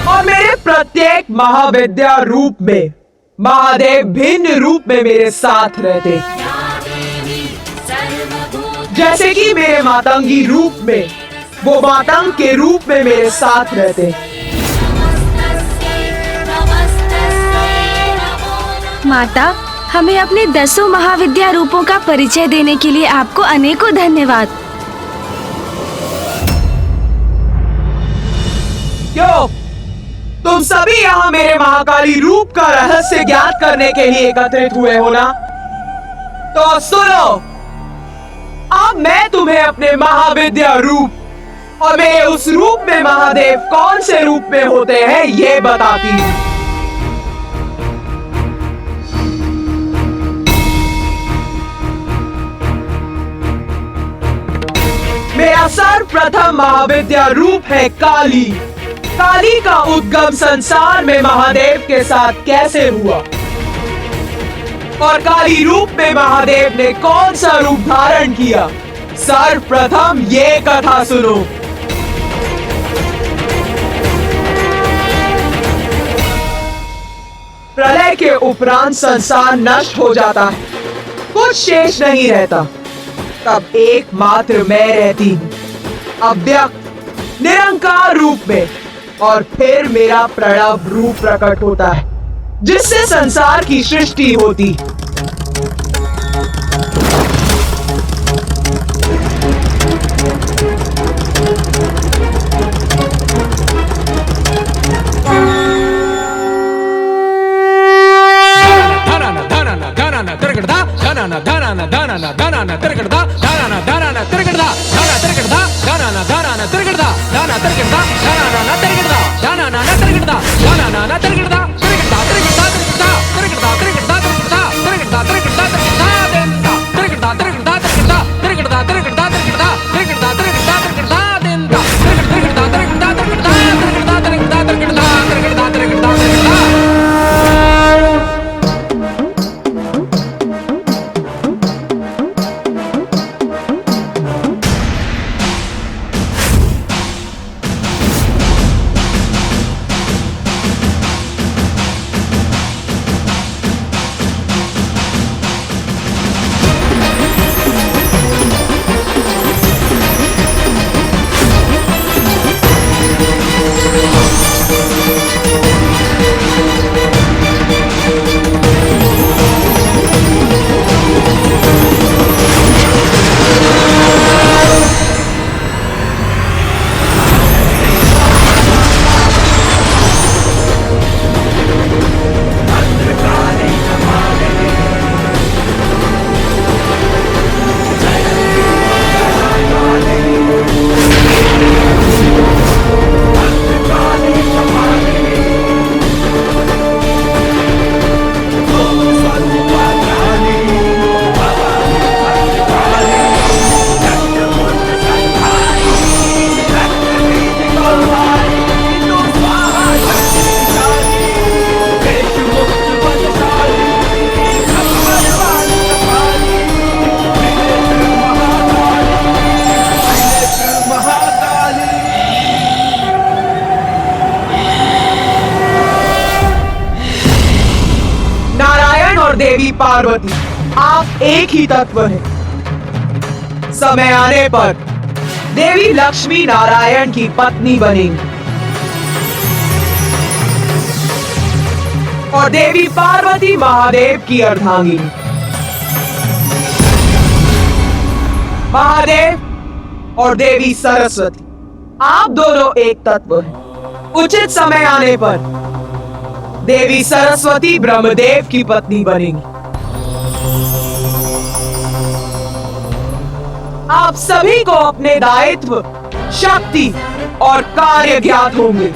और मेरे प्रत्येक महाविद्या रूप में महादेव भिन्न रूप में मेरे साथ रहते, जैसे कि मेरे मातंगी रूप में वो मातंग के रूप में मेरे साथ रहते।
माता, हमें अपने 10 महाविद्या रूपों का परिचय देने के लिए आपको अनेकों धन्यवाद।
क्यों तुम सभी यहाँ मेरे महाकाली रूप का रहस्य ज्ञात करने के लिए एकत्रित हुए हो ना? तो सुनो, अब मैं तुम्हें अपने महाविद्या रूप और मेरे उस रूप में महादेव कौन से रूप में होते हैं ये बताती हूँ। मेरा सर्वप्रथम महाविद्या रूप है काली। काली का उद्गम संसार में महादेव के साथ कैसे हुआ और काली रूप में महादेव ने कौन सा रूप धारण किया, सर्वप्रथम ये कथा सुनो। प्रलय के उपरांत संसार नष्ट हो जाता है, कुछ शेष नहीं रहता। तब एकमात्र मैं रहती हूँ, अव्यक्त निरंकार रूप में, और फिर मेरा प्रणव रूप प्रकट होता है जिससे संसार की सृष्टि होती। देवी पार्वती आप एक ही तत्व हैं। समय आने पर देवी लक्ष्मी नारायण की पत्नी बनेंगी और देवी पार्वती महादेव की अर्धांगिनी। महादेव और देवी सरस्वती, आप दोनों एक तत्व हैं। उचित समय आने पर देवी सरस्वती ब्रह्मदेव की पत्नी बनेंगी। आप सभी को अपने दायित्व, शक्ति और कार्य ज्ञात होंगे।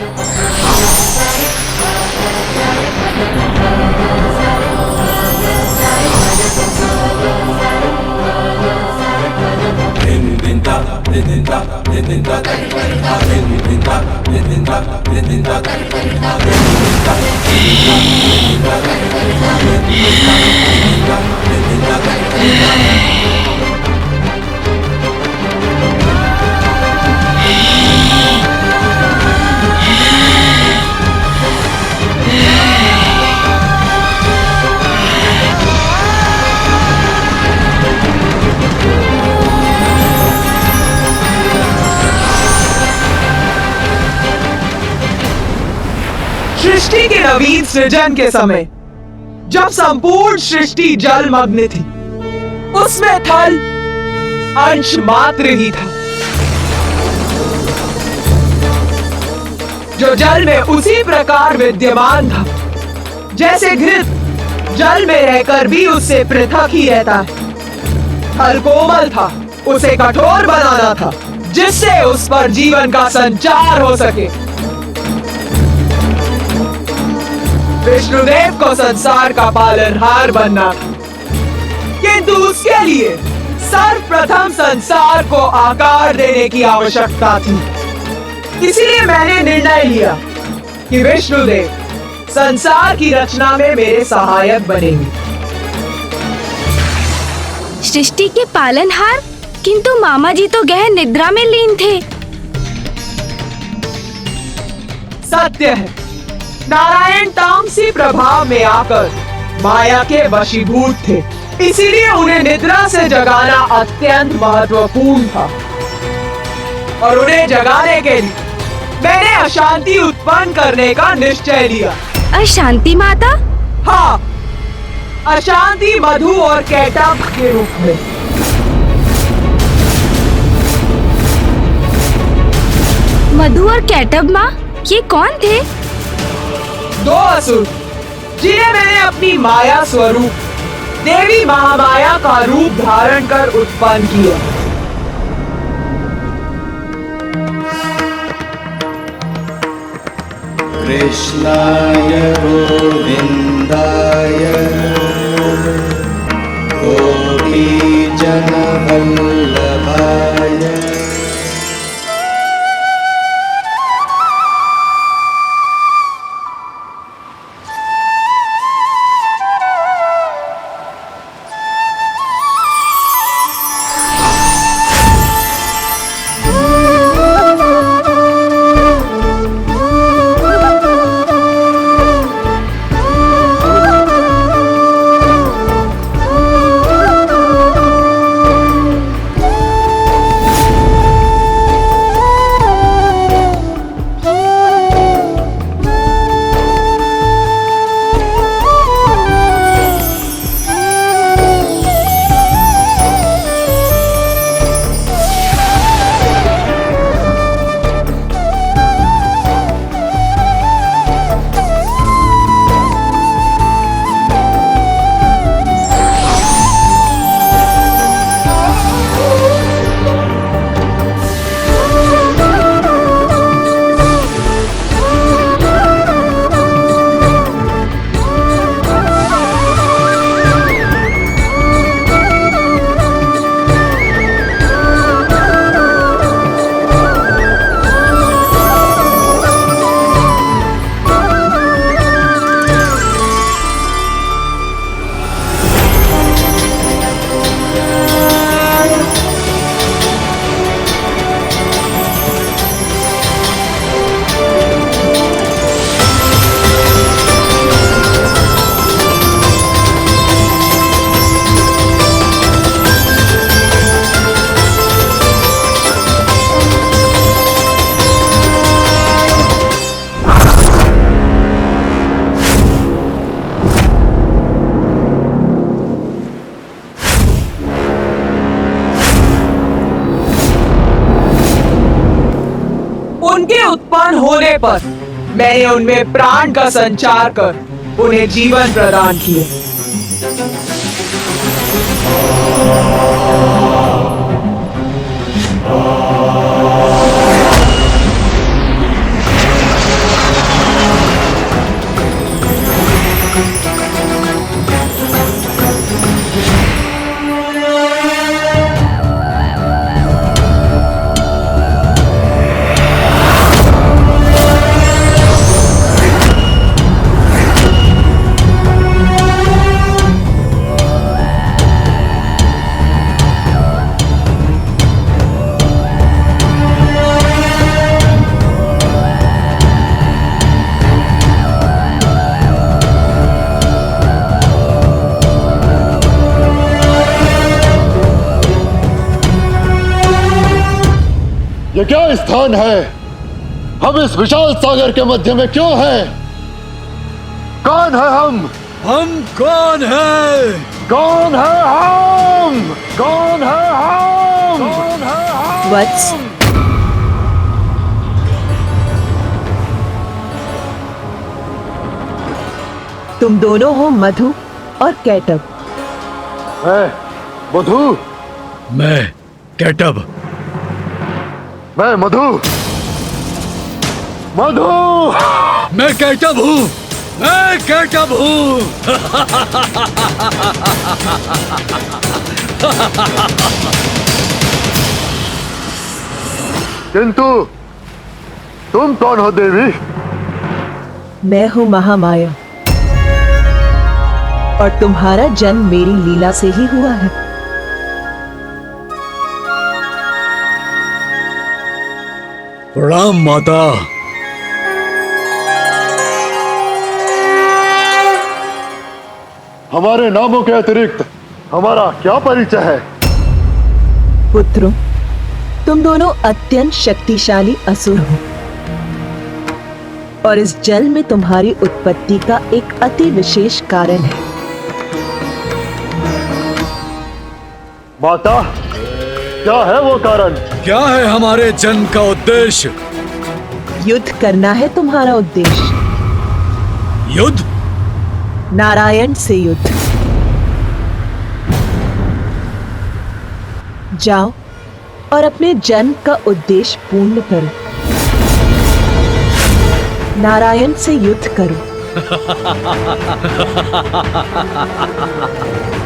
सृष्टि के नवीन सृजन के समय जब संपूर्ण सृष्टि जलमग्न थी, उसमें थल अंश मात्र ही था। जो जल में उसी प्रकार विद्यमान था जैसे घृत जल में रहकर भी उससे पृथक ही रहता है। थल कोमल था, उसे कठोर बनाना था जिससे उस पर जीवन का संचार हो सके। विष्णुदेव को संसार का पालनहार बनना था, किंतु उसके लिए सर्वप्रथम संसार को आकार देने की आवश्यकता थी। इसीलिए मैंने निर्णय लिया कि विष्णुदेव संसार की रचना में मेरे सहायक बनेंगे।
सृष्टि के पालनहार? किंतु मामा जी तो गहन निद्रा में लीन थे।
सत्य है, नारायण तामसी प्रभाव में आकर माया के वशीभूत थे, इसीलिए उन्हें निद्रा से जगाना अत्यंत महत्वपूर्ण था। और उन्हें जगाने के लिए मैंने अशांति उत्पन्न करने का निश्चय लिया।
अशांति माता?
हाँ, अशांति मधु और कैटभ के रूप में।
मधु और कैटभ माँ, ये कौन थे?
दो असुर जिन्हें मैंने अपनी माया स्वरूप देवी महामाया का रूप धारण कर उत्पन्न किया।
कृष्णाय गोविंदाय गोपी जन वल्लभाय
पर मैंने उनमें प्राण का संचार कर उन्हें जीवन प्रदान किया।
ये क्या स्थान है? हम इस विशाल सागर के मध्य में क्यों हैं? कौन है हम?
हम कौन है?
कौन है हम? कौन है हम? कौन है हम?
वत्स, तुम दोनों हो मधु और कैटब।
मैं मधु।
मैं कैटब।
मैं मधु। मधु।
मैं कैटब हूँ। मैं कैटब हूँ।
किंतु तुम कौन हो देवी?
मैं हूँ महामाया और तुम्हारा जन्म मेरी लीला से ही हुआ है।
प्रणाम माता।
हमारे नामों के अतिरिक्त हमारा क्या परिचय है?
पुत्रों, तुम दोनों अत्यंत शक्तिशाली असुर हो और इस जल में तुम्हारी उत्पत्ति का एक अति विशेष कारण है।
माता, क्या है वो कारण?
क्या है हमारे जन्म का उद्देश्य?
युद्ध करना है तुम्हारा उद्देश्य।
युद्ध?
नारायण से युद्ध। जाओ और अपने जन्म का उद्देश्य पूर्ण करो। नारायण से युद्ध करो।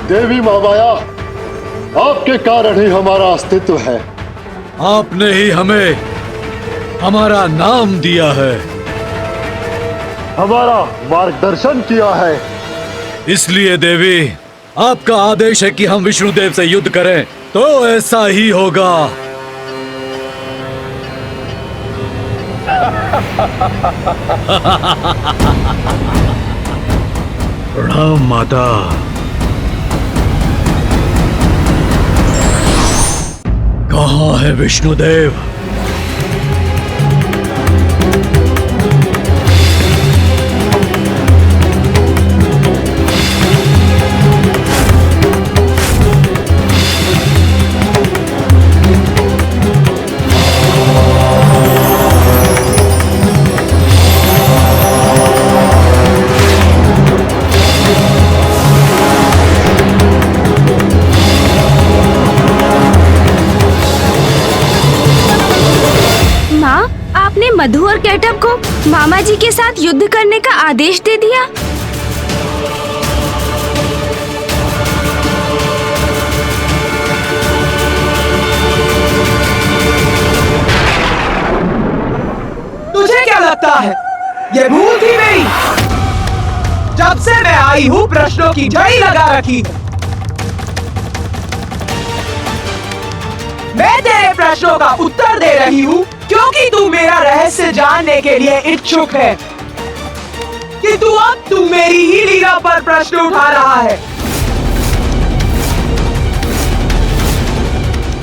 देवी महामाया, आपके कारण ही हमारा अस्तित्व है।
आपने ही हमें हमारा नाम दिया है,
हमारा मार्गदर्शन किया है।
इसलिए देवी, आपका आदेश है कि हम विष्णुदेव से युद्ध करें, तो ऐसा ही होगा। प्रणाम माता। कहाँ है विष्णुदेव?
मधु और कैटब को मामा जी के साथ युद्ध करने का आदेश दे दिया।
तुझे क्या लगता है ये भूल थी मेरी? जब से मैं आई हूँ प्रश्नों की झड़ी लगा रखी है। मैं तेरे प्रश्नों का उत्तर दे रही हूँ क्योंकि तू मेरा रहस्य जानने के लिए इच्छुक है कि तू मेरी ही लीला पर प्रश्न उठा रहा है।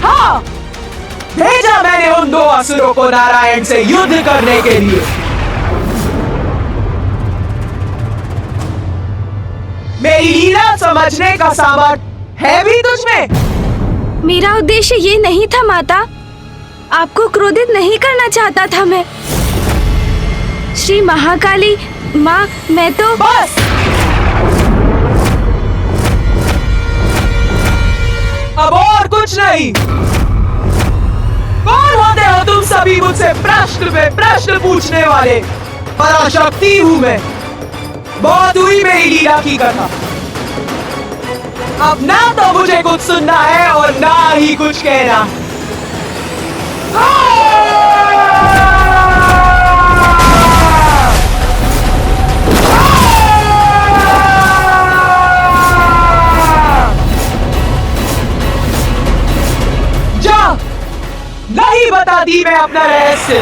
हाँ, भेजा मैंने उन दो असुरों को नारायण से युद्ध करने के लिए। मेरी लीला समझने का सामर्थ्य है भी तुझमें?
मेरा उद्देश्य ये नहीं था माता, आपको क्रोधित नहीं करना चाहता था मैं। श्री महाकाली माँ, मैं तो
बस। अब और कुछ नहीं। कौन होते हो तुम सभी मुझसे प्रश्न पे प्रश्न पूछने वाले? पराशक्ति हूँ मैं। बहुत हुई मेरी लीला की कथा। अब ना तो मुझे कुछ सुनना है और ना ही कुछ कहना। जा, नहीं बताती मैं अपना रहस्य।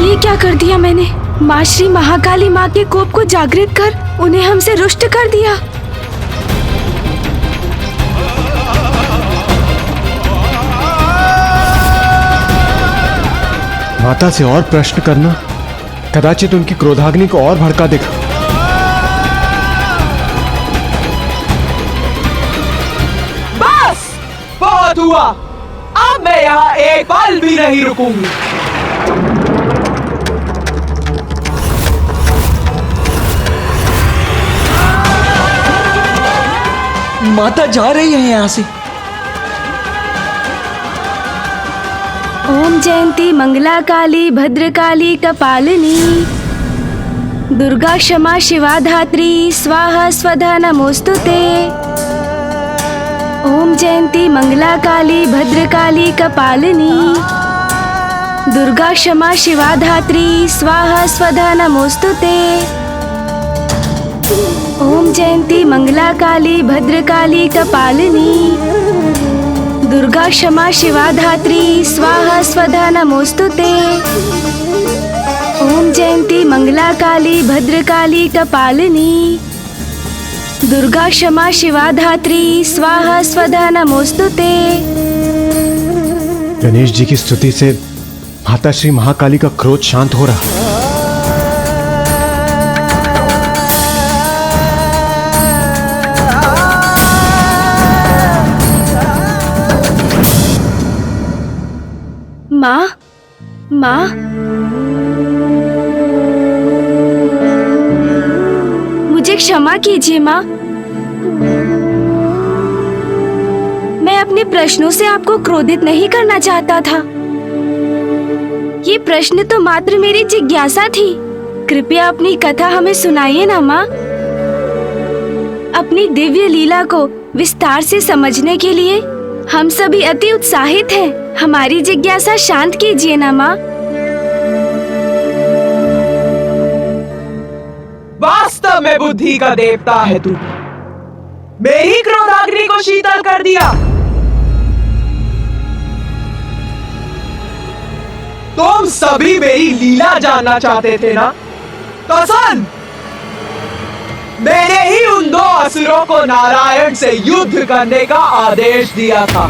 ये क्या कर दिया मैंने? माँ श्री महाकाली माँ के कोप को जागृत कर उन्हें हमसे रुष्ट कर दिया।
माता से और प्रश्न करना कदाचित उनकी क्रोधाग्नि को और भड़का देगा।
बस, बहुत हुआ। अब मैं यहाँ एक पल भी नहीं रुकूंगी।
माता जा रही है यहाँ से।
ओम जयंती मंगला काली भद्रकाली कपालिनी दुर्गा क्षमा शिवा धात्री स्वाहा स्वधा नमोस्तुते। ओम जयंती मंगला काली भद्रकाली कपालिनी दुर्गा क्षमा शिवा धात्री स्वाहा स्वधा नमोस्तुते। ओम जयंती मंगला काली भद्रकाली कपालिनी दुर्गा क्षमा शिवा धात्री स्वाहा स्वधा नमोस्तुते। ओम जयंती मंगला काली भद्रकाली कपालिनी दुर्गा क्षमा शिवा धात्री स्वाहा स्वधा नमोस्तुते।
गणेश जी की स्तुति से माता श्री महाकाली का क्रोध शांत हो रहा।
माँ, माँ, मुझे क्षमा कीजिए माँ। मैं अपने प्रश्नों से आपको क्रोधित नहीं करना चाहता था। ये प्रश्न तो मात्र मेरी जिज्ञासा थी। कृपया अपनी कथा हमें सुनाइए ना माँ। अपनी दिव्य लीला को विस्तार से समझने के लिए हम सभी अति उत्साहित हैं। हमारी जिज्ञासा शांत कीजिए ना माँ।
वास्तव में बुद्धि का देवता है तू। मेरी क्रोधाग्नि को शीतल कर दिया। तुम सभी मेरी लीला जानना चाहते थे ना? तो सुन, मैंने ही उन दो असुरों को नारायण से युद्ध करने का आदेश दिया था।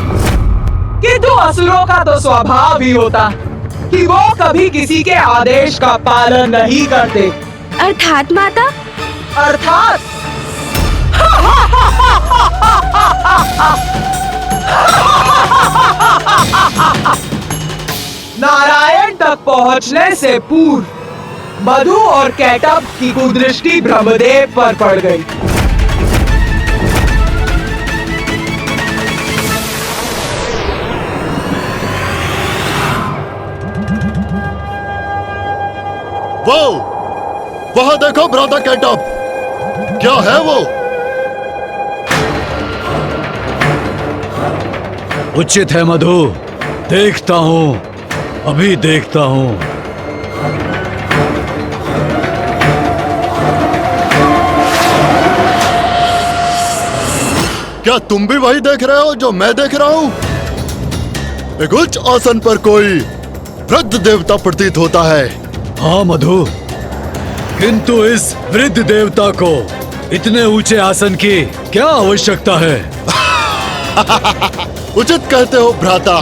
किंतु असुरों का तो स्वभाव ही होता कि वो कभी किसी के आदेश का पालन नहीं करते।
अर्थात माता?
अर्थात नारायण तक पहुंचने से पूर्व मधु और कैटब की कुदृष्टि ब्रह्मदेव पर पड़ गई।
वो वहां देखो ब्रदर कैटअप, क्या है वो?
उचित है मधु, देखता हूं, अभी देखता हूं।
क्या तुम भी वही देख रहे हो जो मैं देख रहा हूं? एक उच्च आसन पर कोई वृद्ध देवता प्रतीत होता है।
हाँ मधु, किंतु इस वृद्ध देवता को इतने ऊंचे आसन की क्या आवश्यकता है?
उचित कहते हो भ्राता।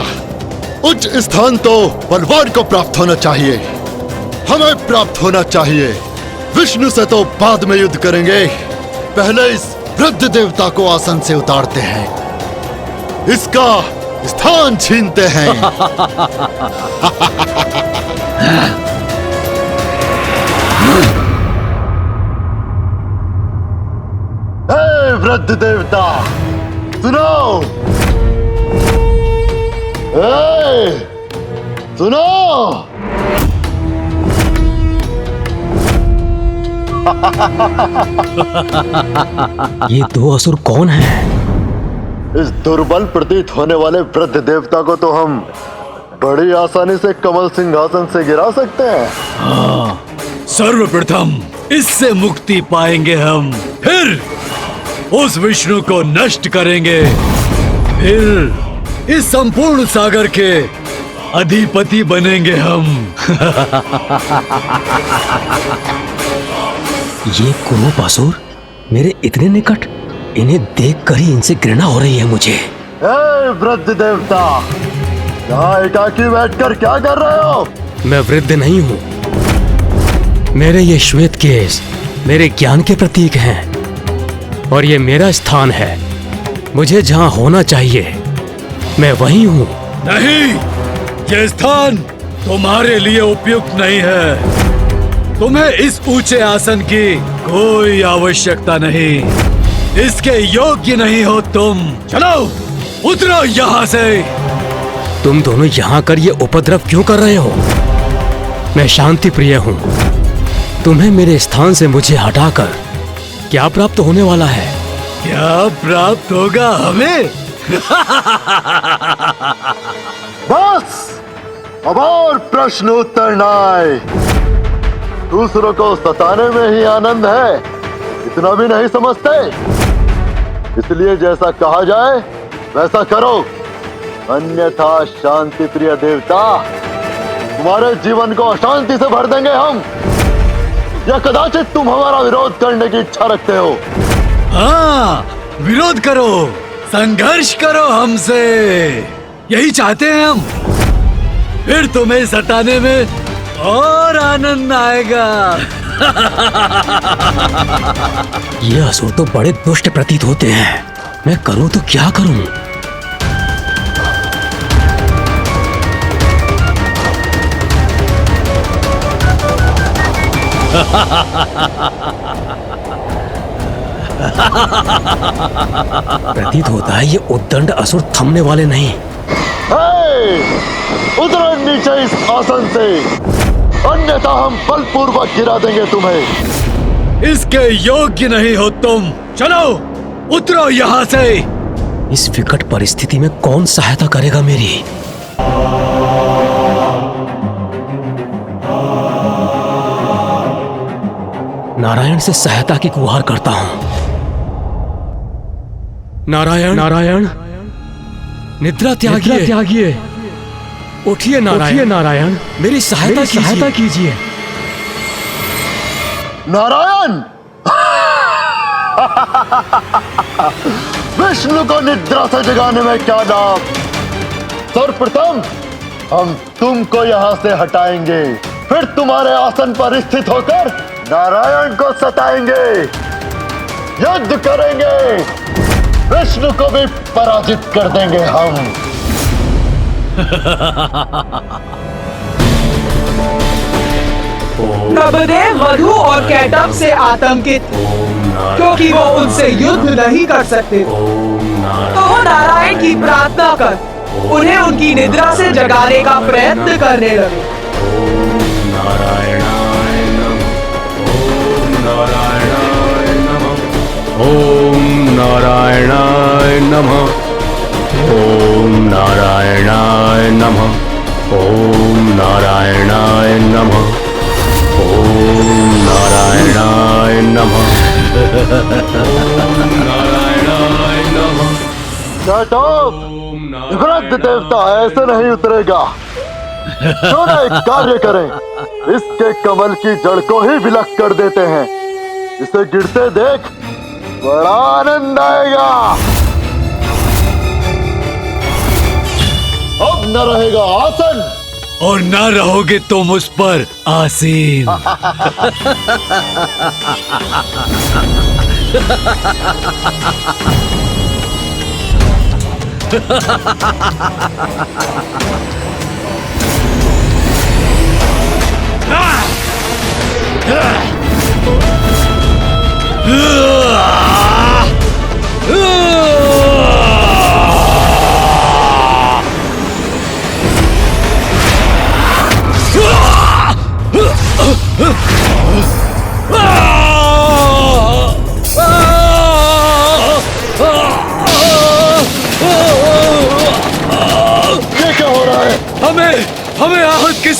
उच्च स्थान तो बलवान को प्राप्त होना चाहिए, हमें प्राप्त होना चाहिए। विष्णु से तो बाद में युद्ध करेंगे, पहले इस वृद्ध देवता को आसन से उतारते हैं, इसका स्थान छीनते हैं। वृद्ध देवता सुनो। सुनो।
ये दो असुर कौन हैं?
इस दुर्बल प्रतीत होने वाले वृद्ध देवता को तो हम बड़ी आसानी से कमल सिंहासन से गिरा सकते हैं।
हाँ, सर्वप्रथम इससे मुक्ति पाएंगे हम, फिर उस विष्णु को नष्ट करेंगे, फिर इस संपूर्ण सागर के अधिपति बनेंगे हम।
ये कुरूप असुर मेरे इतने निकट, इन्हें देखकर ही इनसे घृणा हो रही है मुझे।
वृद्ध देवता, यहाँ एकाकी बैठकर क्या कर रहे हो?
मैं वृद्ध नहीं हूँ। मेरे ये श्वेत केश मेरे ज्ञान के प्रतीक हैं और ये मेरा स्थान है। मुझे जहाँ होना चाहिए मैं वहीं हूँ।
नहीं, ये स्थान तुम्हारे लिए उपयुक्त नहीं है। तुम्हें इस ऊंचे आसन की कोई आवश्यकता नहीं। इसके योग्य नहीं हो तुम। चलो उतरो यहाँ से।
तुम दोनों यहाँ कर ये उपद्रव क्यों कर रहे हो? मैं शांति प्रिय हूँ। तुम्हें मेरे स्थान से मुझे हटाकर क्या प्राप्त होने वाला है?
क्या प्राप्त होगा हमें?
बस अब और प्रश्न उत्तर न आए। दूसरों को सताने में ही आनंद है, इतना भी नहीं समझते। इसलिए जैसा कहा जाए वैसा करो, अन्यथा शांति प्रिय देवता तुम्हारे जीवन को अशांति से भर देंगे हम, या कदाचित तुम हमारा विरोध करने की इच्छा रखते हो।
हाँ, विरोध करो, संघर्ष करो हमसे, यही चाहते हैं हम। फिर तुम्हें सताने में और आनंद आएगा।
ये असुर तो बड़े दुष्ट प्रतीत होते हैं। मैं करूं तो क्या करूं? प्रतीत होता है ये उद्दंड असुर थमने वाले नहीं।
उतरो नीचे इस आसन से, अन्यथा हम बलपूर्वक गिरा देंगे तुम्हें।
इसके योग्य नहीं हो तुम। चलो उतरो यहाँ से।
इस विकट परिस्थिति में कौन सहायता करेगा मेरी? नारायण से सहायता की गुहार करता हूं। नारायण, नारायण, निद्रा त्यागिए, उठिए नारायण, नारायण, मेरी सहायता कीजिए।
नारायण, विष्णु को निद्रा से जगाने में क्या लाभ? सर्वप्रथम हम तुमको यहाँ से हटाएंगे, फिर तुम्हारे आसन पर स्थित होकर नारायण को सताएंगे, युद्ध करेंगे, विष्णु को भी पराजित कर देंगे हम।
प्रभुदेव वधु और कैटब से आतंकित, क्योंकि वो उनसे युद्ध नहीं कर सकते, तो वो नारायण की प्रार्थना कर उन्हें उनकी निद्रा से जगाने का प्रयत्न करने लगे।
ओम नारायणाय नमः। ओम नारायणाय नमः। ओम नारायणाय नमः। ओम नारायणाय नमः। ओम नारायणाय नमः।
वृद्ध देवता ऐसे नहीं उतरेगा। क्यों ना एक कार्य करें, इसके कमल की जड़ को ही विलक कर देते हैं। इसे गिरते देख बड़ा आनंद आएगा। अब न रहेगा आसन
और न रहोगे तुम उस पर आसीन।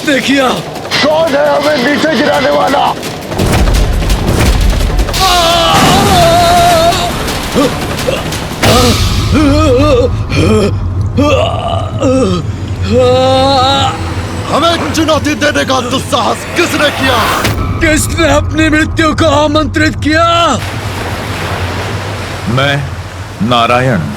किसने किया?
कौन है हमें नीचे गिराने वाला? हमें चुनौती देने का दुस्साहस किसने किया?
किसने अपनी मृत्यु को आमंत्रित किया?
मैं नारायण।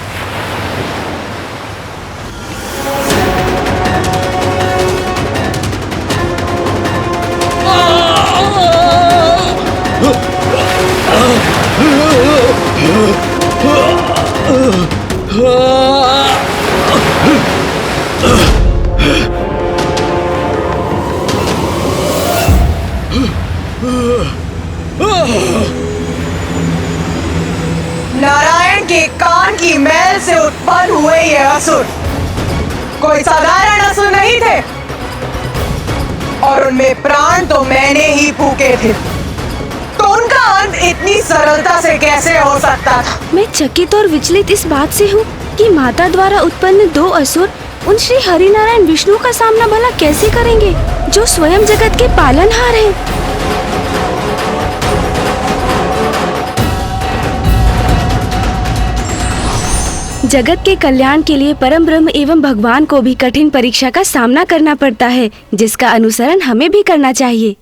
नारायण के कान की मैल से उत्पन्न हुए ये असुर कोई साधारण असुर नहीं थे, और उनमें प्राण तो मैंने ही फूके थे, तो उनका अंत इतनी सरलता से कैसे हो सकता था?
मैं चकित और विचलित इस बात से हूँ कि माता द्वारा उत्पन्न दो असुर उन श्री हरिनारायण विष्णु का सामना भला कैसे करेंगे, जो स्वयं जगत के पालनहार हैं। जगत के कल्याण के लिए परम ब्रह्म एवं भगवान को भी कठिन परीक्षा का सामना करना पड़ता है, जिसका अनुसरण हमें भी करना चाहिए।